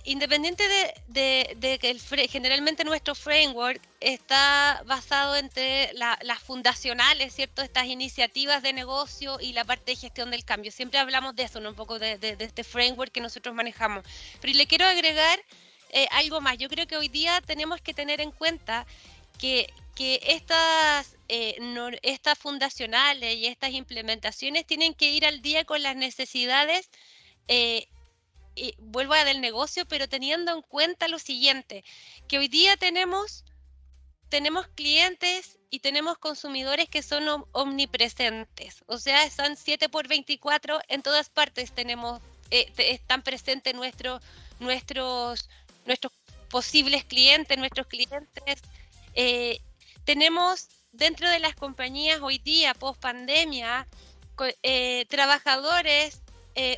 Independiente de que generalmente nuestro framework está basado entre las fundacionales, ¿cierto?, estas iniciativas de negocio y la parte de gestión del cambio. Siempre hablamos de eso, ¿no?, un poco de este framework que nosotros manejamos. Pero le quiero agregar algo más. Yo creo que hoy día tenemos que tener en cuenta que estas fundacionales y estas implementaciones tienen que ir al día con las necesidades, vuelvo a del negocio, pero teniendo en cuenta lo siguiente, que hoy día tenemos clientes y tenemos consumidores que son omnipresentes, o sea, están 7x24 en todas partes. Están presentes nuestros posibles clientes, nuestros clientes. Tenemos dentro de las compañías hoy día, post pandemia, trabajadores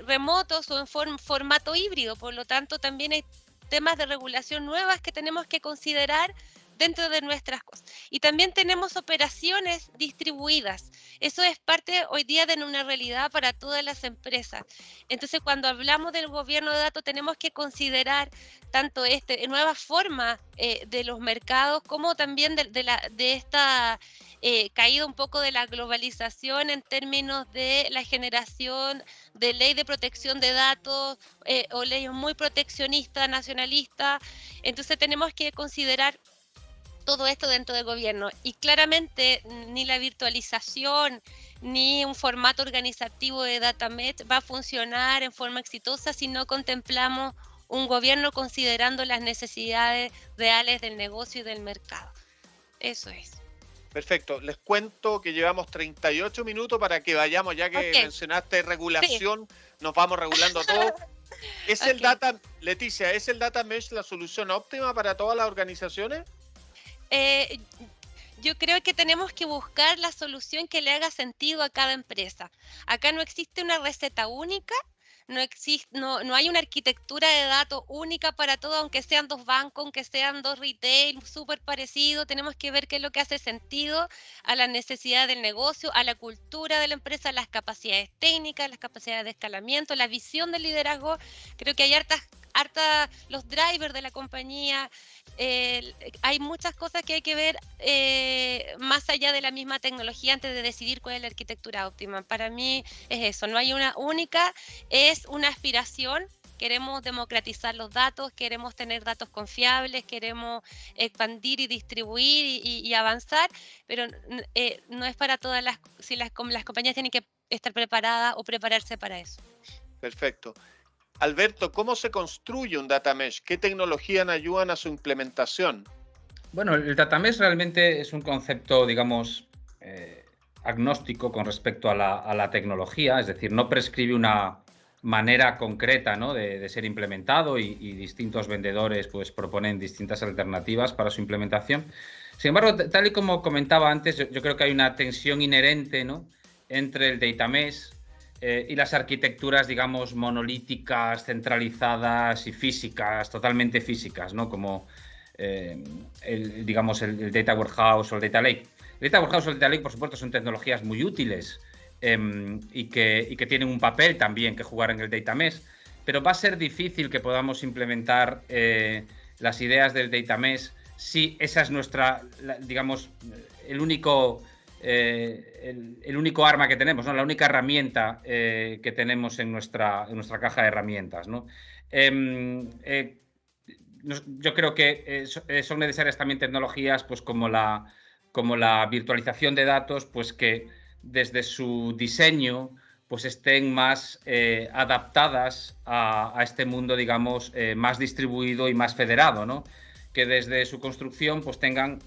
remotos o en formato híbrido. Por lo tanto, también hay temas de regulación nuevas que tenemos que considerar dentro de nuestras cosas. Y también tenemos operaciones distribuidas. Eso es parte hoy día de una realidad para todas las empresas. Entonces, cuando hablamos del gobierno de datos, tenemos que considerar tanto nuevas formas de los mercados, como también de esta caída un poco de la globalización en términos de la generación de ley de protección de datos o leyes muy proteccionistas, nacionalistas. Entonces tenemos que considerar todo esto dentro del gobierno, y claramente ni la virtualización ni un formato organizativo de data mesh va a funcionar en forma exitosa si no contemplamos un gobierno considerando las necesidades reales del negocio y del mercado. Eso es. Perfecto. Les cuento que llevamos 38 minutos para que vayamos, ya que mencionaste regulación, sí. Nos vamos regulando todo. Leticia, ¿es el data mesh la solución óptima para todas las organizaciones? Yo creo que tenemos que buscar la solución que le haga sentido a cada empresa. Acá no existe una receta única, no hay una arquitectura de datos única para todo, aunque sean dos bancos, aunque sean dos retail súper parecidos. Tenemos que ver qué es lo que hace sentido a la necesidad del negocio, a la cultura de la empresa, a las capacidades técnicas, las capacidades de escalamiento, la visión del liderazgo. Creo que hay los drivers de la compañía. Hay muchas cosas que hay que ver más allá de la misma tecnología antes de decidir cuál es la arquitectura óptima. Para mí es eso, no hay una única, es una aspiración. Queremos democratizar los datos, queremos tener datos confiables, queremos expandir y distribuir y avanzar, pero no es para todas las compañías tienen que estar preparadas o prepararse para eso. Perfecto. Alberto, ¿cómo se construye un data mesh? ¿Qué tecnologías ayudan a su implementación? Bueno, el data mesh realmente es un concepto, digamos, agnóstico con respecto a la tecnología, es decir, no prescribe una manera concreta, ¿no?, de ser implementado y distintos vendedores pues proponen distintas alternativas para su implementación. Sin embargo, tal y como comentaba antes, yo creo que hay una tensión inherente, ¿no?, entre el data mesh y las arquitecturas, digamos, monolíticas, centralizadas y físicas, totalmente físicas, ¿no?, como digamos el Data Warehouse o el Data Lake. El Data Warehouse o el Data Lake, por supuesto, son tecnologías muy útiles y que tienen un papel también que jugar en el Data Mesh, pero va a ser difícil que podamos implementar las ideas del Data Mesh si esa es nuestra, digamos, el único arma que tenemos, ¿no?, la única herramienta que tenemos en nuestra caja de herramientas, ¿no? Yo creo que son necesarias también tecnologías pues como la virtualización de datos, pues que desde su diseño pues estén más adaptadas a este mundo, digamos, más distribuido y más federado, ¿no? Que desde su construcción pues tengan,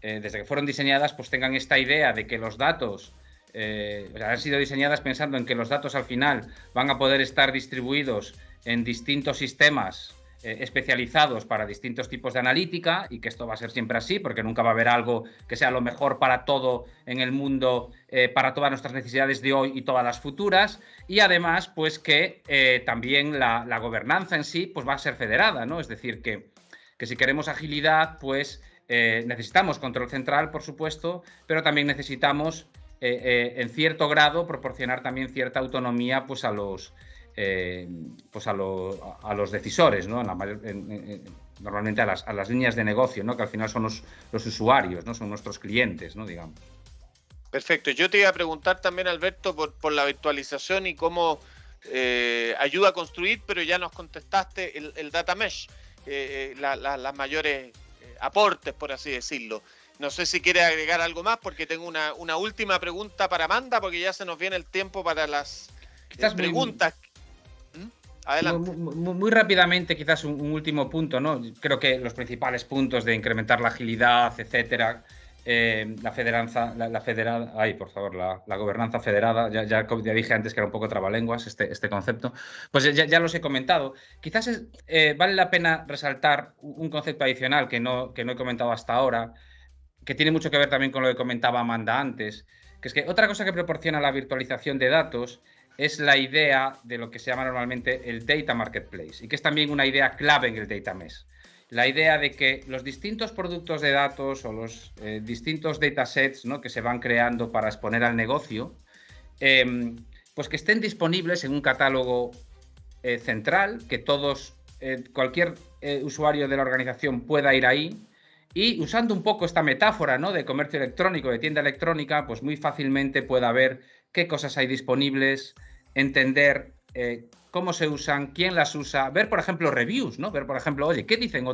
desde que fueron diseñadas, pues tengan esta idea de que los datos han sido diseñadas pensando en que los datos al final van a poder estar distribuidos en distintos sistemas especializados para distintos tipos de analítica, y que esto va a ser siempre así, porque nunca va a haber algo que sea lo mejor para todo en el mundo, para todas nuestras necesidades de hoy y todas las futuras, y además pues que también la gobernanza en sí pues va a ser federada, ¿no? Es decir, que si queremos agilidad, pues necesitamos control central, por supuesto, pero también necesitamos en cierto grado proporcionar también cierta autonomía pues a los decisores, ¿no? Normalmente a las líneas de negocio, ¿no?, que al final son los usuarios, ¿no?, son nuestros clientes, ¿no?, digamos. Perfecto. Yo te iba a preguntar también, Alberto, por la virtualización y cómo ayuda a construir, pero ya nos contestaste el data mesh, las mayores aportes, por así decirlo. No sé si quiere agregar algo más, porque tengo una última pregunta para Amanda, porque ya se nos viene el tiempo para las preguntas. Adelante. Muy rápidamente, quizás un último punto, ¿no? Creo que los principales puntos de incrementar la agilidad, etcétera, la gobernanza federada, ya dije antes que era un poco trabalenguas este concepto, pues ya los he comentado. Quizás vale la pena resaltar un concepto adicional que no he comentado hasta ahora, que tiene mucho que ver también con lo que comentaba Amanda antes, que es que otra cosa que proporciona la virtualización de datos es la idea de lo que se llama normalmente el Data Marketplace, y que es también una idea clave en el Data Mesh. La idea de que los distintos productos de datos o los distintos datasets, ¿no?, que se van creando para exponer al negocio, pues que estén disponibles en un catálogo central, que cualquier usuario de la organización pueda ir ahí, y usando un poco esta metáfora, ¿no?, de comercio electrónico, de tienda electrónica, pues muy fácilmente pueda ver qué cosas hay disponibles, entender cómo se usan, quién las usa, ver, por ejemplo, reviews, ¿no? Ver, por ejemplo, oye, ¿qué dicen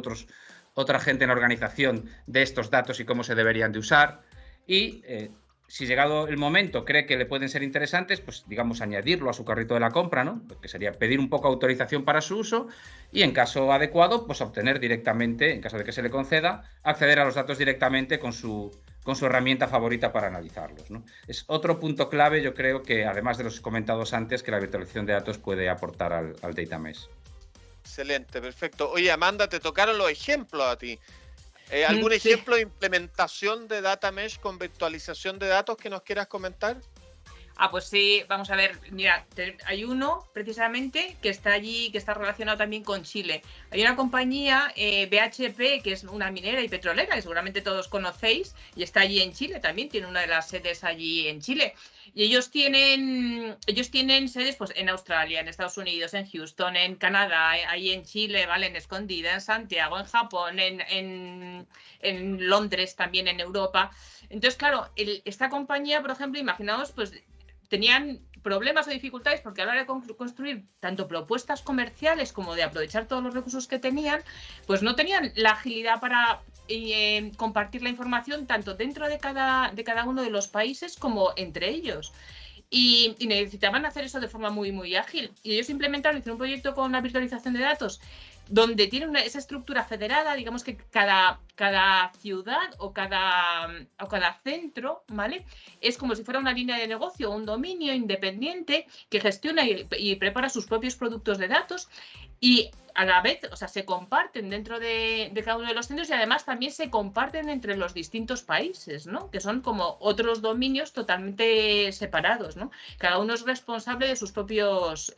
otra gente en la organización de estos datos y cómo se deberían de usar? Y si llegado el momento cree que le pueden ser interesantes, pues digamos añadirlo a su carrito de la compra, ¿no?, que sería pedir un poco autorización para su uso, y en caso adecuado, pues obtener directamente, en caso de que se le conceda, acceder a los datos directamente con su herramienta favorita para analizarlos, ¿no? Es otro punto clave, yo creo, que además de los comentados antes, que la virtualización de datos puede aportar al Data Mesh. Excelente, perfecto. Oye, Amanda, te tocaron los ejemplos a ti. ¿Algún ejemplo de implementación de Data Mesh con virtualización de datos que nos quieras comentar? Pues sí, vamos a ver, mira, hay uno precisamente que está allí, que está relacionado también con Chile. Hay una compañía, BHP, que es una minera y petrolera, que seguramente todos conocéis, y está allí en Chile también, tiene una de las sedes allí en Chile. Y ellos tienen sedes pues en Australia, en Estados Unidos, en Houston, en Canadá, ahí en Chile, ¿vale?, en Escondida, en Santiago, en Japón, en Londres, también en Europa. Entonces, claro, esta compañía, por ejemplo, imaginaos, pues tenían problemas o dificultades porque a la hora de construir tanto propuestas comerciales como de aprovechar todos los recursos que tenían, pues no tenían la agilidad para compartir la información tanto dentro de cada uno de los países como entre ellos. Y necesitaban hacer eso de forma muy, muy ágil. Y ellos implementaron, hicieron un proyecto con la virtualización de datos donde tiene esa estructura federada, digamos que cada ciudad o cada centro, ¿vale? Es como si fuera una línea de negocio, un dominio independiente que gestiona y prepara sus propios productos de datos, y a la vez, o sea, se comparten dentro de cada uno de los centros, y además también se comparten entre los distintos países, ¿no? Que son como otros dominios totalmente separados, ¿no? Cada uno es responsable de sus propios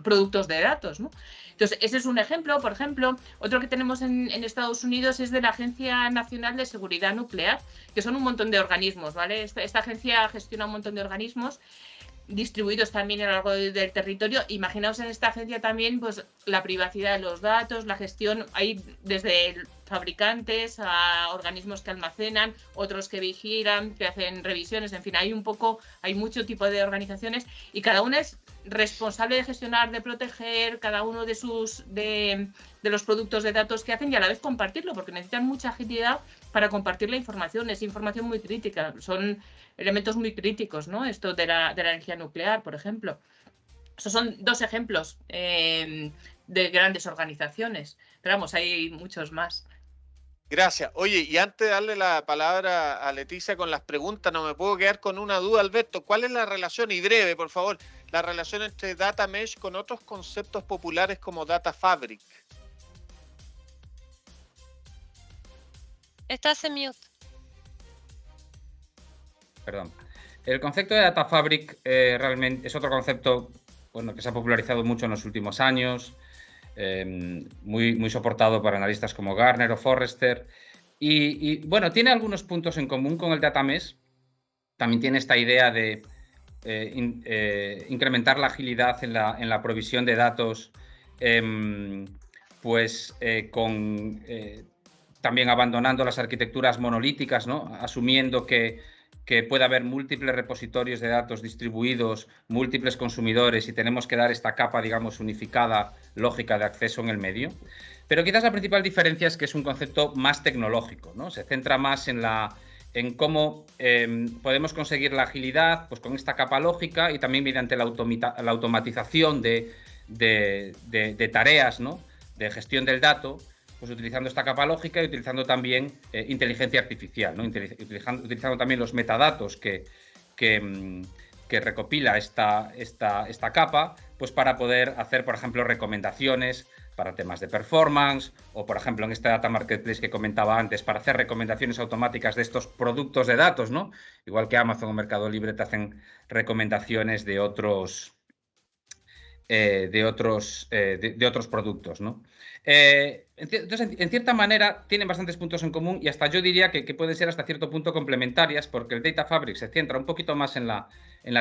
productos de datos, ¿no? Entonces, ese es un ejemplo. Por ejemplo, otro que tenemos en Estados Unidos es de la Agencia Nacional de Seguridad Nuclear, que son un montón de organismos, ¿vale? Esta agencia gestiona un montón de organismos distribuidos también a lo largo del territorio. Imaginaos en esta agencia también pues la privacidad de los datos, la gestión, hay desde fabricantes a organismos que almacenan, otros que vigilan, que hacen revisiones, en fin, hay mucho tipo de organizaciones, y cada una es responsable de gestionar, de proteger cada uno de los productos de datos que hacen, y a la vez compartirlo, porque necesitan mucha agilidad para compartir la información. Es información muy crítica, son elementos muy críticos, ¿no? Esto de la energía nuclear, por ejemplo. Esos son dos ejemplos de grandes organizaciones, pero vamos, hay muchos más. Gracias. Oye, y antes de darle la palabra a Leticia con las preguntas, no me puedo quedar con una duda, Alberto. ¿Cuál es la relación, y breve, por favor, la relación entre Data Mesh con otros conceptos populares como Data Fabric? Estás en mute. Perdón. El concepto de Data Fabric realmente es otro concepto, bueno, que se ha popularizado mucho en los últimos años, muy soportado por analistas como Gartner o Forrester, y bueno, tiene algunos puntos en común con el Data Mesh. También tiene esta idea de incrementar la agilidad en la provisión de datos, también abandonando las arquitecturas monolíticas, ¿no? Asumiendo que puede haber múltiples repositorios de datos distribuidos, múltiples consumidores, y tenemos que dar esta capa, digamos, unificada, lógica de acceso en el medio. Pero quizás la principal diferencia es que es un concepto más tecnológico, ¿no? Se centra más en cómo podemos conseguir la agilidad pues, con esta capa lógica, y también mediante la automatización de tareas, ¿no? De gestión del dato, pues utilizando esta capa lógica y utilizando también inteligencia artificial, ¿no? Utilizando también los metadatos que recopila esta capa, pues para poder hacer, por ejemplo, recomendaciones para temas de performance, o por ejemplo en este Data Marketplace que comentaba antes, para hacer recomendaciones automáticas de estos productos de datos, ¿no? Igual que Amazon o Mercado Libre te hacen recomendaciones de otros productos, ¿no? Entonces, en cierta manera, tienen bastantes puntos en común, y hasta yo diría que pueden ser hasta cierto punto complementarias, porque el Data Fabric se centra un poquito más en la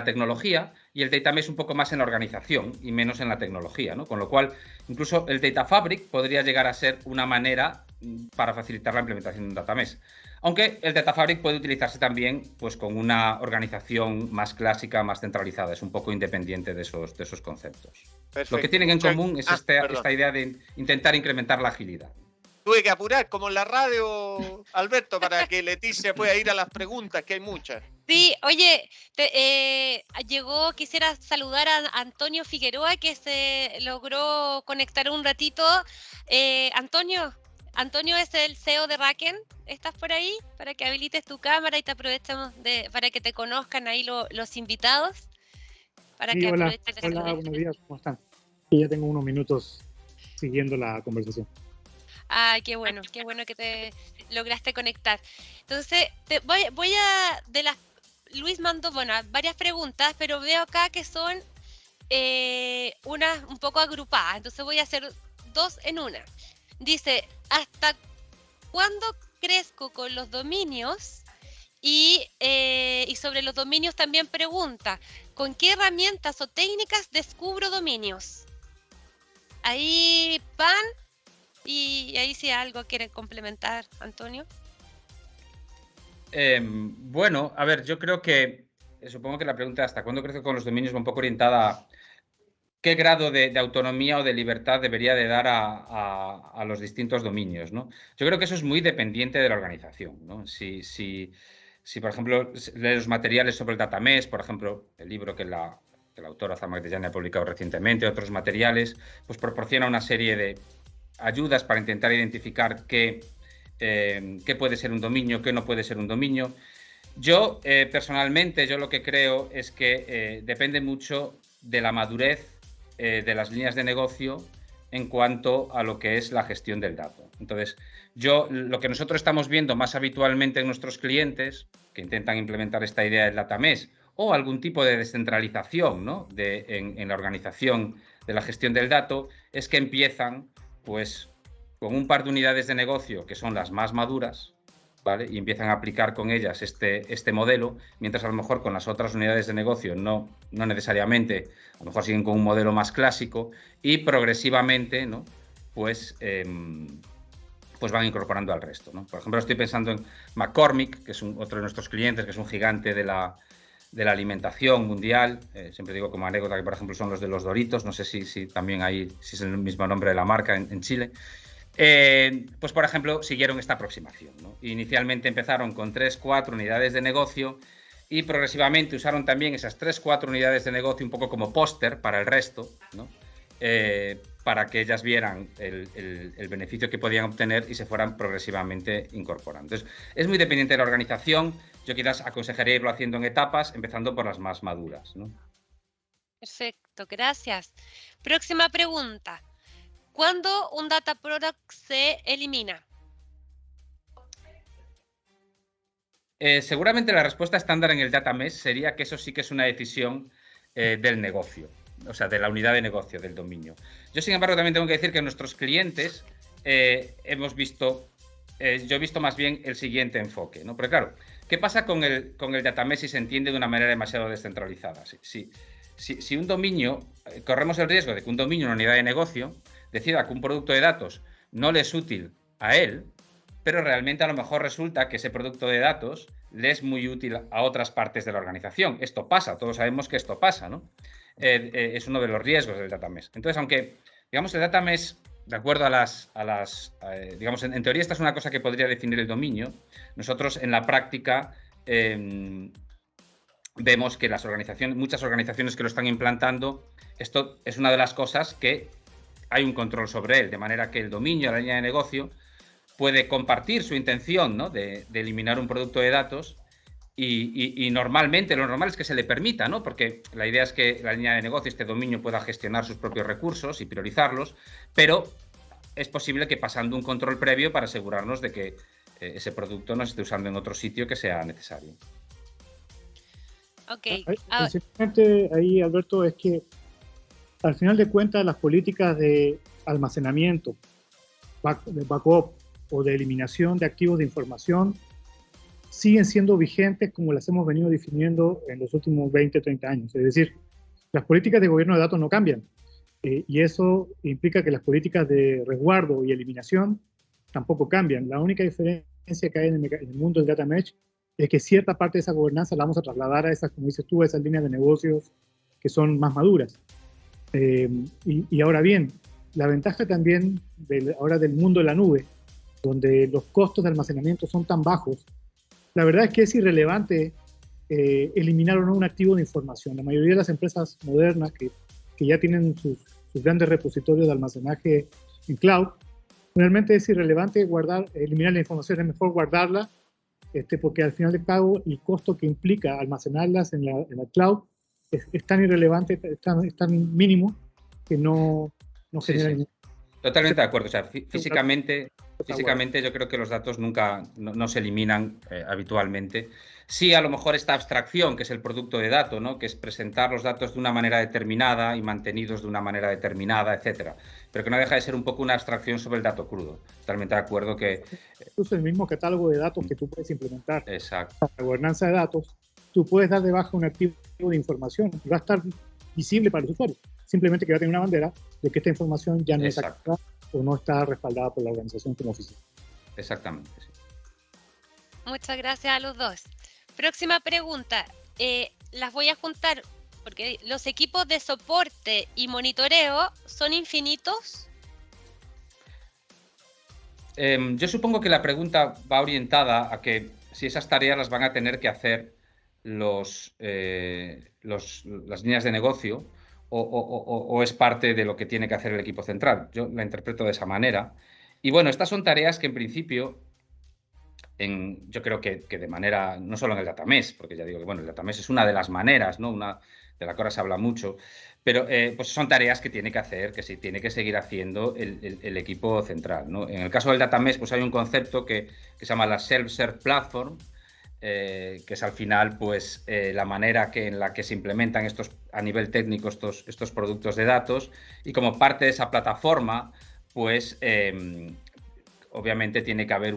tecnología, y el Data Mesh un poco más en la organización y menos en la tecnología, ¿no? Con lo cual, incluso el Data Fabric podría llegar a ser una manera para facilitar la implementación de un Data Mesh. Aunque el Data Fabric puede utilizarse también pues, con una organización más clásica, más centralizada, es un poco independiente de esos conceptos. Perfecto. Lo que tienen en común es esta idea de intentar incrementar la agilidad. Tuve que apurar, como en la radio, Alberto, para que Leticia pueda ir a las preguntas, que hay muchas. Sí, oye, quisiera saludar a Antonio Figueroa, que se logró conectar un ratito. Antonio es el CEO de Raken. ¿Estás por ahí? Para que habilites tu cámara y te aprovechemos para que te conozcan ahí los invitados. Hola, buenos días, ¿cómo están? Sí, ya tengo unos minutos siguiendo la conversación. Ah, qué bueno que te lograste conectar. Entonces, Luis mandó, varias preguntas, pero veo acá que son unas un poco agrupadas, entonces voy a hacer dos en una. Dice, ¿hasta cuándo crezco con los dominios? Y sobre los dominios también pregunta, ¿con qué herramientas o técnicas descubro dominios? Ahí van, y ahí si algo quieren complementar, Antonio. Bueno, a ver, yo creo que, supongo que la pregunta hasta cuándo crezco con los dominios va un poco orientada a qué grado de autonomía o de libertad debería de dar a los distintos dominios, ¿no? Yo creo que eso es muy dependiente de la organización, ¿no? Si por ejemplo, lees los materiales sobre el Data Mesh, por ejemplo, el libro que la autora Zama Magdalena ha publicado recientemente, otros materiales, pues proporciona una serie ayudas para intentar identificar qué puede ser un dominio, qué no puede ser un dominio. Yo, personalmente, yo lo que creo es que depende mucho de la madurez de las líneas de negocio en cuanto a lo que es la gestión del dato. Entonces, lo que nosotros estamos viendo más habitualmente en nuestros clientes que intentan implementar esta idea del data mesh o algún tipo de descentralización, ¿no?, en la organización de la gestión del dato, es que empiezan pues con un par de unidades de negocio que son las más maduras, ¿vale?, y empiezan a aplicar con ellas este modelo, mientras a lo mejor con las otras unidades de negocio no necesariamente, a lo mejor siguen con un modelo más clásico y progresivamente, ¿no?, pues van incorporando al resto, ¿no? Por ejemplo, estoy pensando en McCormick, que es otro de nuestros clientes, que es un gigante de la alimentación mundial. Siempre digo como anécdota que, por ejemplo, son los de los Doritos. No sé si también si es el mismo nombre de la marca en Chile. Pues, por ejemplo, siguieron esta aproximación, ¿no? Inicialmente empezaron con 3-4 unidades de negocio y progresivamente usaron también esas 3-4 unidades de negocio un poco como póster para el resto, ¿no?, para que ellas vieran el beneficio que podían obtener y se fueran progresivamente incorporando. Entonces, es muy dependiente de la organización. Yo quizás aconsejaría irlo haciendo en etapas, empezando por las más maduras, ¿no? Perfecto, gracias. Próxima pregunta. ¿Cuándo un data product se elimina? Seguramente la respuesta estándar en el data mesh sería que eso sí que es una decisión del negocio, o sea, de la unidad de negocio, del dominio. Yo, sin embargo, también tengo que decir que nuestros clientes hemos visto, yo he visto más bien el siguiente enfoque, ¿no? Porque claro, ¿qué pasa con el data mesh si se entiende de una manera demasiado descentralizada? Si un dominio, corremos el riesgo de que un dominio, una unidad de negocio, decida que un producto de datos no le es útil a él, pero realmente a lo mejor resulta que ese producto de datos le es muy útil a otras partes de la organización. Esto pasa, todos sabemos que esto pasa, ¿no? Es uno de los riesgos del data mesh. Entonces, aunque, digamos, el data mesh, de acuerdo digamos, en teoría esta es una cosa que podría definir el dominio, nosotros en la práctica vemos que muchas organizaciones que lo están implantando, esto es una de las cosas que hay un control sobre él, de manera que el dominio, la línea de negocio, puede compartir su intención, ¿no?, de eliminar un producto de datos y normalmente lo normal es que se le permita, ¿no?, porque la idea es que la línea de negocio, este dominio, pueda gestionar sus propios recursos y priorizarlos, pero es posible que pasando un control previo para asegurarnos de que ese producto no se esté usando en otro sitio que sea necesario. Ok. Principalmente ahí, Alberto, es que al final de cuentas las políticas de almacenamiento, de backup o de eliminación de archivos de información siguen siendo vigentes como las hemos venido definiendo en los últimos 20, 30 años. Es decir, las políticas de gobierno de datos no cambian y eso implica que las políticas de resguardo y eliminación tampoco cambian. La única diferencia que hay en el mundo del data mesh es que cierta parte de esa gobernanza la vamos a trasladar a esas, como dices tú, a esas líneas de negocios que son más maduras. Y ahora bien, la ventaja también ahora del mundo de la nube, donde los costos de almacenamiento son tan bajos, la verdad es que es irrelevante eliminar o no un activo de información. La mayoría de las empresas modernas que ya tienen sus grandes repositorios de almacenaje en cloud, realmente es irrelevante eliminar la información, es mejor guardarla, porque al final de cabo el costo que implica almacenarlas en la cloud es tan irrelevante, es tan mínimo que no genera... Sí. Totalmente de acuerdo. O sea, físicamente yo creo que los datos nunca no se eliminan habitualmente. Sí, a lo mejor esta abstracción, que es el producto de dato, ¿no?, que es presentar los datos de una manera determinada y mantenidos de una manera determinada, etcétera, pero que no deja de ser un poco una abstracción sobre el dato crudo. Totalmente de acuerdo que... Es el mismo catálogo de datos que tú puedes implementar. Exacto. Para la gobernanza de datos, tú puedes dar de baja un activo de información y va a estar visible para los usuarios. Simplemente que va a tener una bandera de que esta información ya no es activa o no está respaldada por la organización como oficial. Exactamente, sí. Muchas gracias a los dos. Próxima pregunta. Las voy a juntar porque los equipos de soporte y monitoreo son infinitos. Yo supongo que la pregunta va orientada a que si esas tareas las van a tener que hacer las líneas de negocio o es parte de lo que tiene que hacer el equipo central. Yo la interpreto de esa manera. Y bueno, estas son tareas que en principio, yo creo que de manera, no solo en el datamés, porque ya digo que bueno, el datamés es una de las maneras, ¿no? Una de la que ahora se habla mucho, pero pues son tareas que tiene que hacer, que sí tiene que seguir haciendo el equipo central, ¿no? En el caso del datamés, pues hay un concepto que se llama la Self-Serve Platform, que es al final pues la manera en la que se implementan a nivel técnico estos productos de datos, y como parte de esa plataforma pues obviamente tiene que haber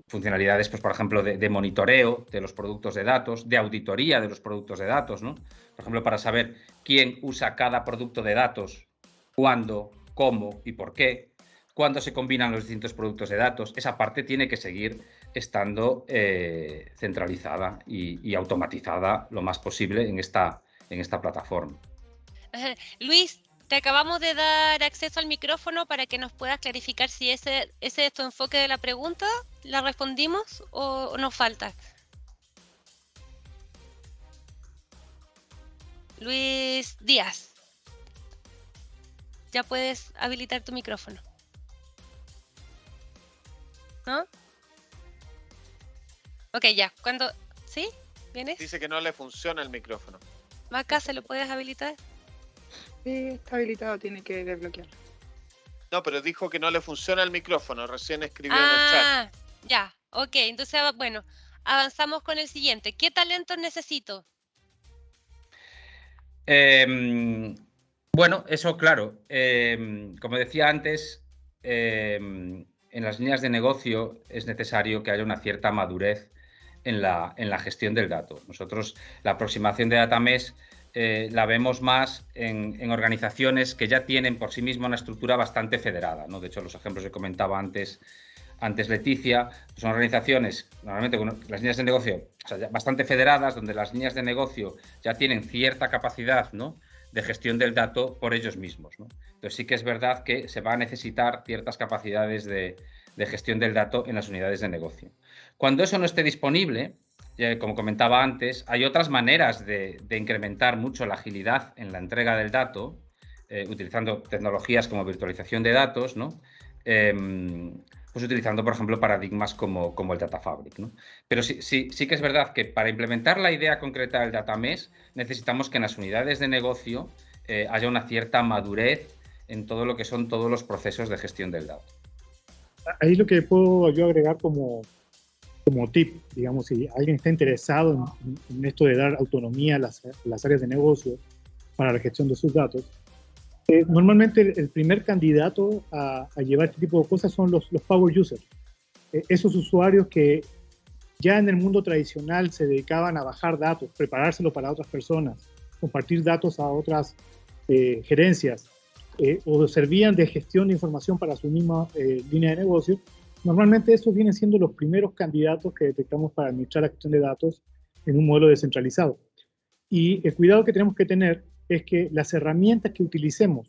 funcionalidades, pues, por ejemplo, de monitoreo de los productos de datos, de auditoría de los productos de datos, ¿no? Por ejemplo, para saber quién usa cada producto de datos, cuándo, cómo y por qué, cuándo se combinan los distintos productos de datos. Esa parte tiene que seguir estando centralizada y automatizada lo más posible en esta plataforma. Luis, te acabamos de dar acceso al micrófono para que nos puedas clarificar si ese es tu enfoque de la pregunta. ¿La respondimos o nos falta? Luis Díaz, ya puedes habilitar tu micrófono. ¿No? Ok, ya. ¿Cuándo? ¿Sí? ¿Vienes? Dice que no le funciona el micrófono. Maca, ¿se lo puedes habilitar? Sí, está habilitado, tiene que desbloquearlo. No, pero dijo que no le funciona el micrófono, recién escribió en el chat. Ya, ok, entonces, bueno, avanzamos con el siguiente. ¿Qué talentos necesito? Bueno, eso claro. Como decía antes, en las líneas de negocio es necesario que haya una cierta madurez en la gestión del dato. Nosotros la aproximación de datamés la vemos más en organizaciones que ya tienen por sí mismas una estructura bastante federada, ¿no? De hecho, los ejemplos que comentaba antes Leticia, son organizaciones normalmente con las líneas de negocio, o sea, ya bastante federadas, donde las líneas de negocio ya tienen cierta capacidad, ¿no?, de gestión del dato por ellos mismos, ¿no? Entonces sí que es verdad que se va a necesitar ciertas capacidades de gestión del dato en las unidades de negocio. Cuando eso no esté disponible, como comentaba antes, hay otras maneras de incrementar mucho la agilidad en la entrega del dato, utilizando tecnologías como virtualización de datos, ¿no? Pues utilizando, por ejemplo, paradigmas como el Data Fabric, ¿no? Pero sí que es verdad que para implementar la idea concreta del datamés necesitamos que en las unidades de negocio haya una cierta madurez en todo lo que son todos los procesos de gestión del dato. Ahí lo que puedo yo agregar como tip, digamos, si alguien está interesado en esto de dar autonomía a las áreas de negocio para la gestión de sus datos, normalmente el primer candidato a llevar este tipo de cosas son los power users. Esos usuarios que ya en el mundo tradicional se dedicaban a bajar datos, preparárselo para otras personas, compartir datos a otras gerencias, o servían de gestión de información para su misma línea de negocio. Normalmente estos vienen siendo los primeros candidatos que detectamos para administrar la gestión de datos en un modelo descentralizado. Y el cuidado que tenemos que tener es que las herramientas que utilicemos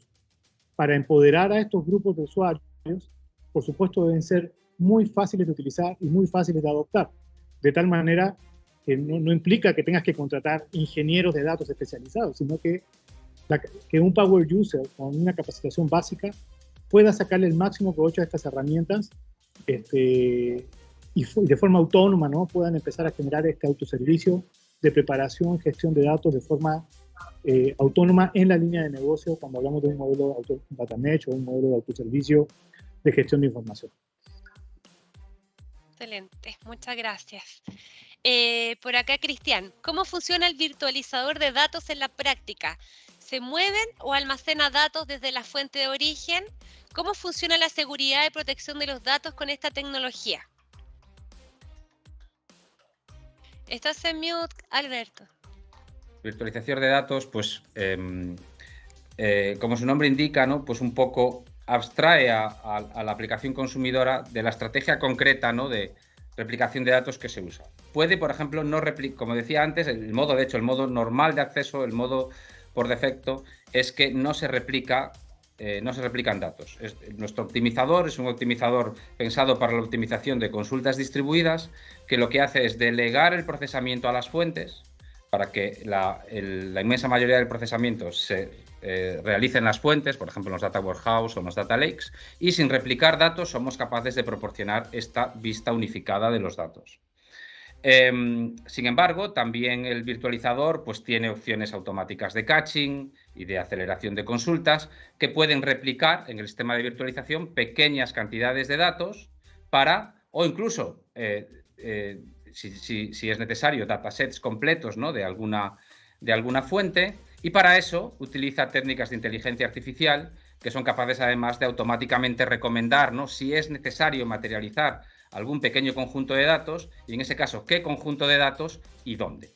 para empoderar a estos grupos de usuarios, por supuesto, deben ser muy fáciles de utilizar y muy fáciles de adoptar, de tal manera que no implica que tengas que contratar ingenieros de datos especializados, sino que un power user con una capacitación básica pueda sacarle el máximo provecho a estas herramientas y de forma autónoma, ¿no?, puedan empezar a generar este autoservicio de preparación, gestión de datos de forma autónoma en la línea de negocio cuando hablamos de un modelo data mesh o un modelo de autoservicio de gestión de información. Excelente, muchas gracias. Por acá, Cristian, ¿cómo funciona el virtualizador de datos en la práctica? ¿Se mueven o almacena datos desde la fuente de origen? ¿Cómo funciona la seguridad y protección de los datos con esta tecnología? ¿Estás en mute, Alberto? Virtualización de datos, pues, como su nombre indica, ¿no?, pues un poco abstrae a la aplicación consumidora de la estrategia concreta, ¿no?, de replicación de datos que se usa. Puede, por ejemplo, no replicar, como decía antes, el modo normal de acceso, el modo por defecto, es que no se replican datos. Nuestro optimizador es un optimizador pensado para la optimización de consultas distribuidas, que lo que hace es delegar el procesamiento a las fuentes, para que la inmensa mayoría del procesamiento se realice en las fuentes, por ejemplo en los data warehouse o en los data lakes, y sin replicar datos somos capaces de proporcionar esta vista unificada de los datos. Sin embargo, también el virtualizador pues, tiene opciones automáticas de caching y de aceleración de consultas que pueden replicar en el sistema de virtualización pequeñas cantidades de datos para, o incluso, si es necesario, datasets completos, ¿no? de alguna fuente, y para eso utiliza técnicas de inteligencia artificial que son capaces además de automáticamente recomendar, ¿no? si es necesario materializar algún pequeño conjunto de datos y en ese caso qué conjunto de datos y dónde,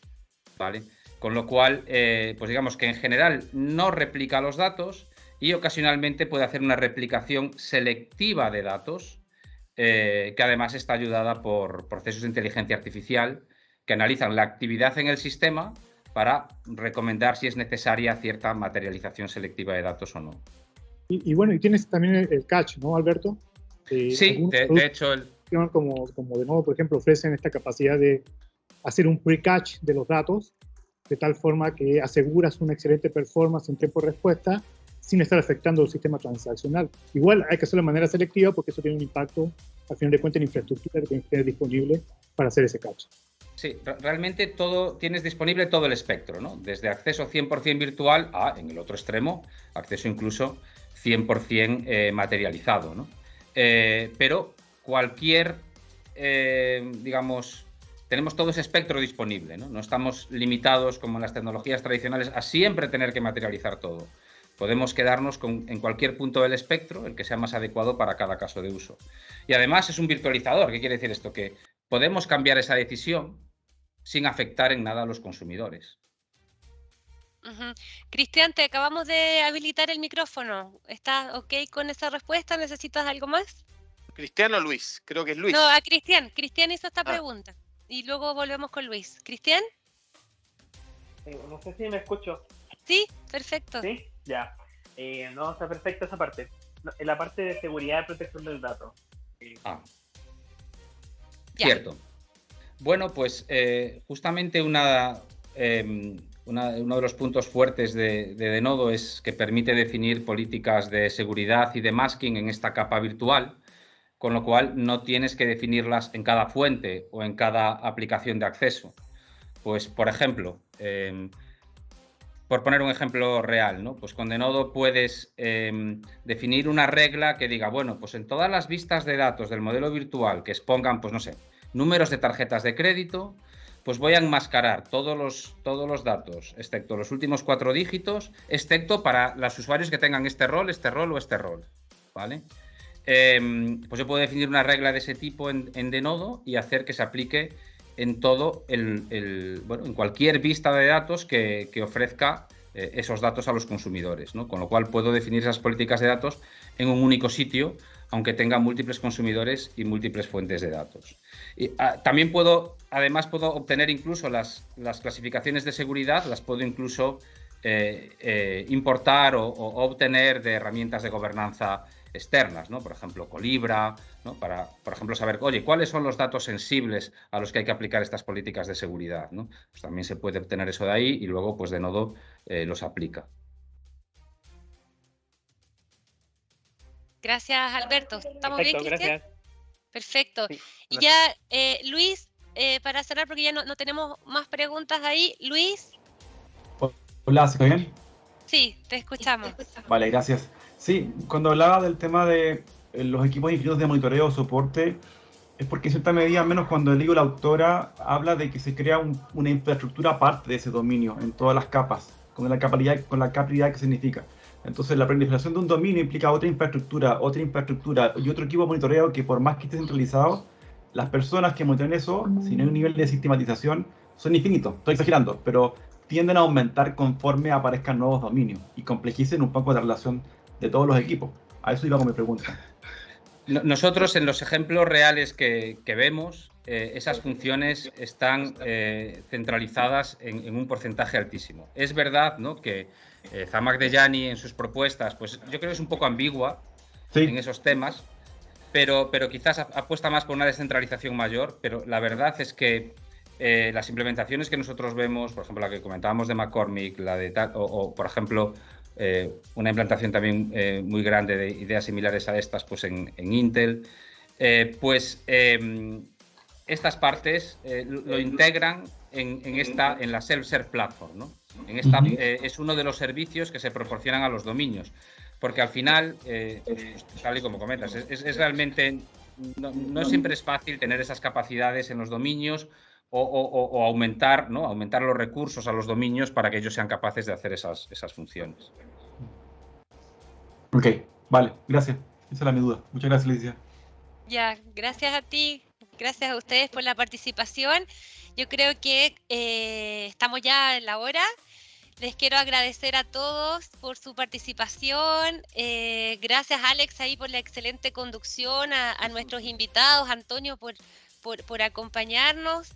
¿vale? Con lo cual, pues digamos que en general no replica los datos y ocasionalmente puede hacer una replicación selectiva de datos que además está ayudada por procesos de inteligencia artificial que analizan la actividad en el sistema para recomendar si es necesaria cierta materialización selectiva de datos o no. Y bueno, y tienes también el catch, ¿no, Alberto? Sí, de hecho como de nuevo, por ejemplo, ofrecen esta capacidad de hacer un pre-catch de los datos, de tal forma que aseguras una excelente performance en tiempo de respuesta sin estar afectando el sistema transaccional. Igual hay que hacerlo de manera selectiva porque eso tiene un impacto, al final de cuentas, en infraestructura que tienes que tener disponible para hacer ese catch. Sí, realmente tienes disponible todo el espectro, ¿no? Desde acceso 100% virtual a, en el otro extremo, acceso incluso 100% materializado, ¿no? Pero cualquier, digamos, tenemos todo ese espectro disponible, ¿no? No estamos limitados, como en las tecnologías tradicionales, a siempre tener que materializar todo. Podemos quedarnos en cualquier punto del espectro, el que sea más adecuado para cada caso de uso. Y además es un virtualizador. ¿Qué quiere decir esto? Que podemos cambiar esa decisión sin afectar en nada a los consumidores. Cristian, te acabamos de habilitar el micrófono. ¿Estás ok con esa respuesta? ¿Necesitas algo más? ¿Cristian o Luis? Creo que es Luis. No, a Cristian. Cristian hizo esta pregunta. Y luego volvemos con Luis. ¿Cristian? No sé si me escucho. Sí, perfecto. ¿Sí? Ya. No, está perfecta esa parte. No, en la parte de seguridad y protección del dato. Cierto. Bueno, pues justamente uno de los puntos fuertes de Denodo es que permite definir políticas de seguridad y de masking en esta capa virtual, con lo cual no tienes que definirlas en cada fuente o en cada aplicación de acceso. Pues, por ejemplo, por poner un ejemplo real, ¿no? Pues con Denodo puedes definir una regla que diga, bueno, pues en todas las vistas de datos del modelo virtual que expongan, pues no sé, números de tarjetas de crédito, pues voy a enmascarar todos los datos, excepto los últimos 4 dígitos, excepto para los usuarios que tengan este rol o este rol, ¿vale? Pues yo puedo definir una regla de ese tipo en Denodo y hacer que se aplique en todo bueno, en cualquier vista de datos que ofrezca esos datos a los consumidores, ¿no? Con lo cual puedo definir esas políticas de datos en un único sitio, aunque tenga múltiples consumidores y múltiples fuentes de datos. Y, también además puedo obtener incluso las clasificaciones de seguridad, las puedo incluso importar o obtener de herramientas de gobernanza externas, ¿no? Por ejemplo, Colibra, ¿no? Para, por ejemplo, saber, oye, ¿cuáles son los datos sensibles a los que hay que aplicar estas políticas de seguridad, ¿no? Pues también se puede obtener eso de ahí y luego, pues, Denodo los aplica. Gracias, Alberto. ¿Estamos bien, Cristian? Gracias. Perfecto. Sí, y ya, Luis, para cerrar, porque ya no tenemos más preguntas ahí. Luis. Hola, ¿se oye bien? Sí, te escuchamos. Vale, gracias. Sí, cuando hablaba del tema de los equipos infinitos de monitoreo o soporte, es porque en cierta medida, al menos cuando digo la autora, habla de que se crea una infraestructura aparte de ese dominio, en todas las capas, con la capacidad que significa. Entonces, la proliferación de un dominio implica otra infraestructura y otro equipo de monitoreo que, por más que esté centralizado, las personas que monitorean eso, si no hay un nivel de sistematización, son infinitos. Estoy exagerando, pero tienden a aumentar conforme aparezcan nuevos dominios y complejicen un poco la relación de todos los equipos. A eso iba con mi pregunta. Nosotros, en los ejemplos reales que vemos, esas funciones están centralizadas en un porcentaje altísimo. Es verdad, ¿no?, que Zhamak Dehghani en sus propuestas, pues yo creo que es un poco ambigua en esos temas, pero quizás apuesta más por una descentralización mayor, pero la verdad es que las implementaciones que nosotros vemos, por ejemplo, la que comentábamos de McCormick, la de o por ejemplo, una implantación también muy grande de ideas similares a estas pues en Intel, estas partes lo integran en la Self-Serve Platform, ¿no? Es uno de los servicios que se proporcionan a los dominios, porque al final, tal y como comentas, es realmente, no siempre es fácil tener esas capacidades en los dominios o aumentar, ¿no? Aumentar los recursos a los dominios para que ellos sean capaces de hacer esas funciones. Ok, vale, gracias. Esa era mi duda. Muchas gracias, Leticia. Ya, gracias a ti, gracias a ustedes por la participación. Yo creo que estamos ya en la hora. Les quiero agradecer a todos por su participación. Gracias, Alex, ahí por la excelente conducción, a nuestros invitados, Antonio, por acompañarnos.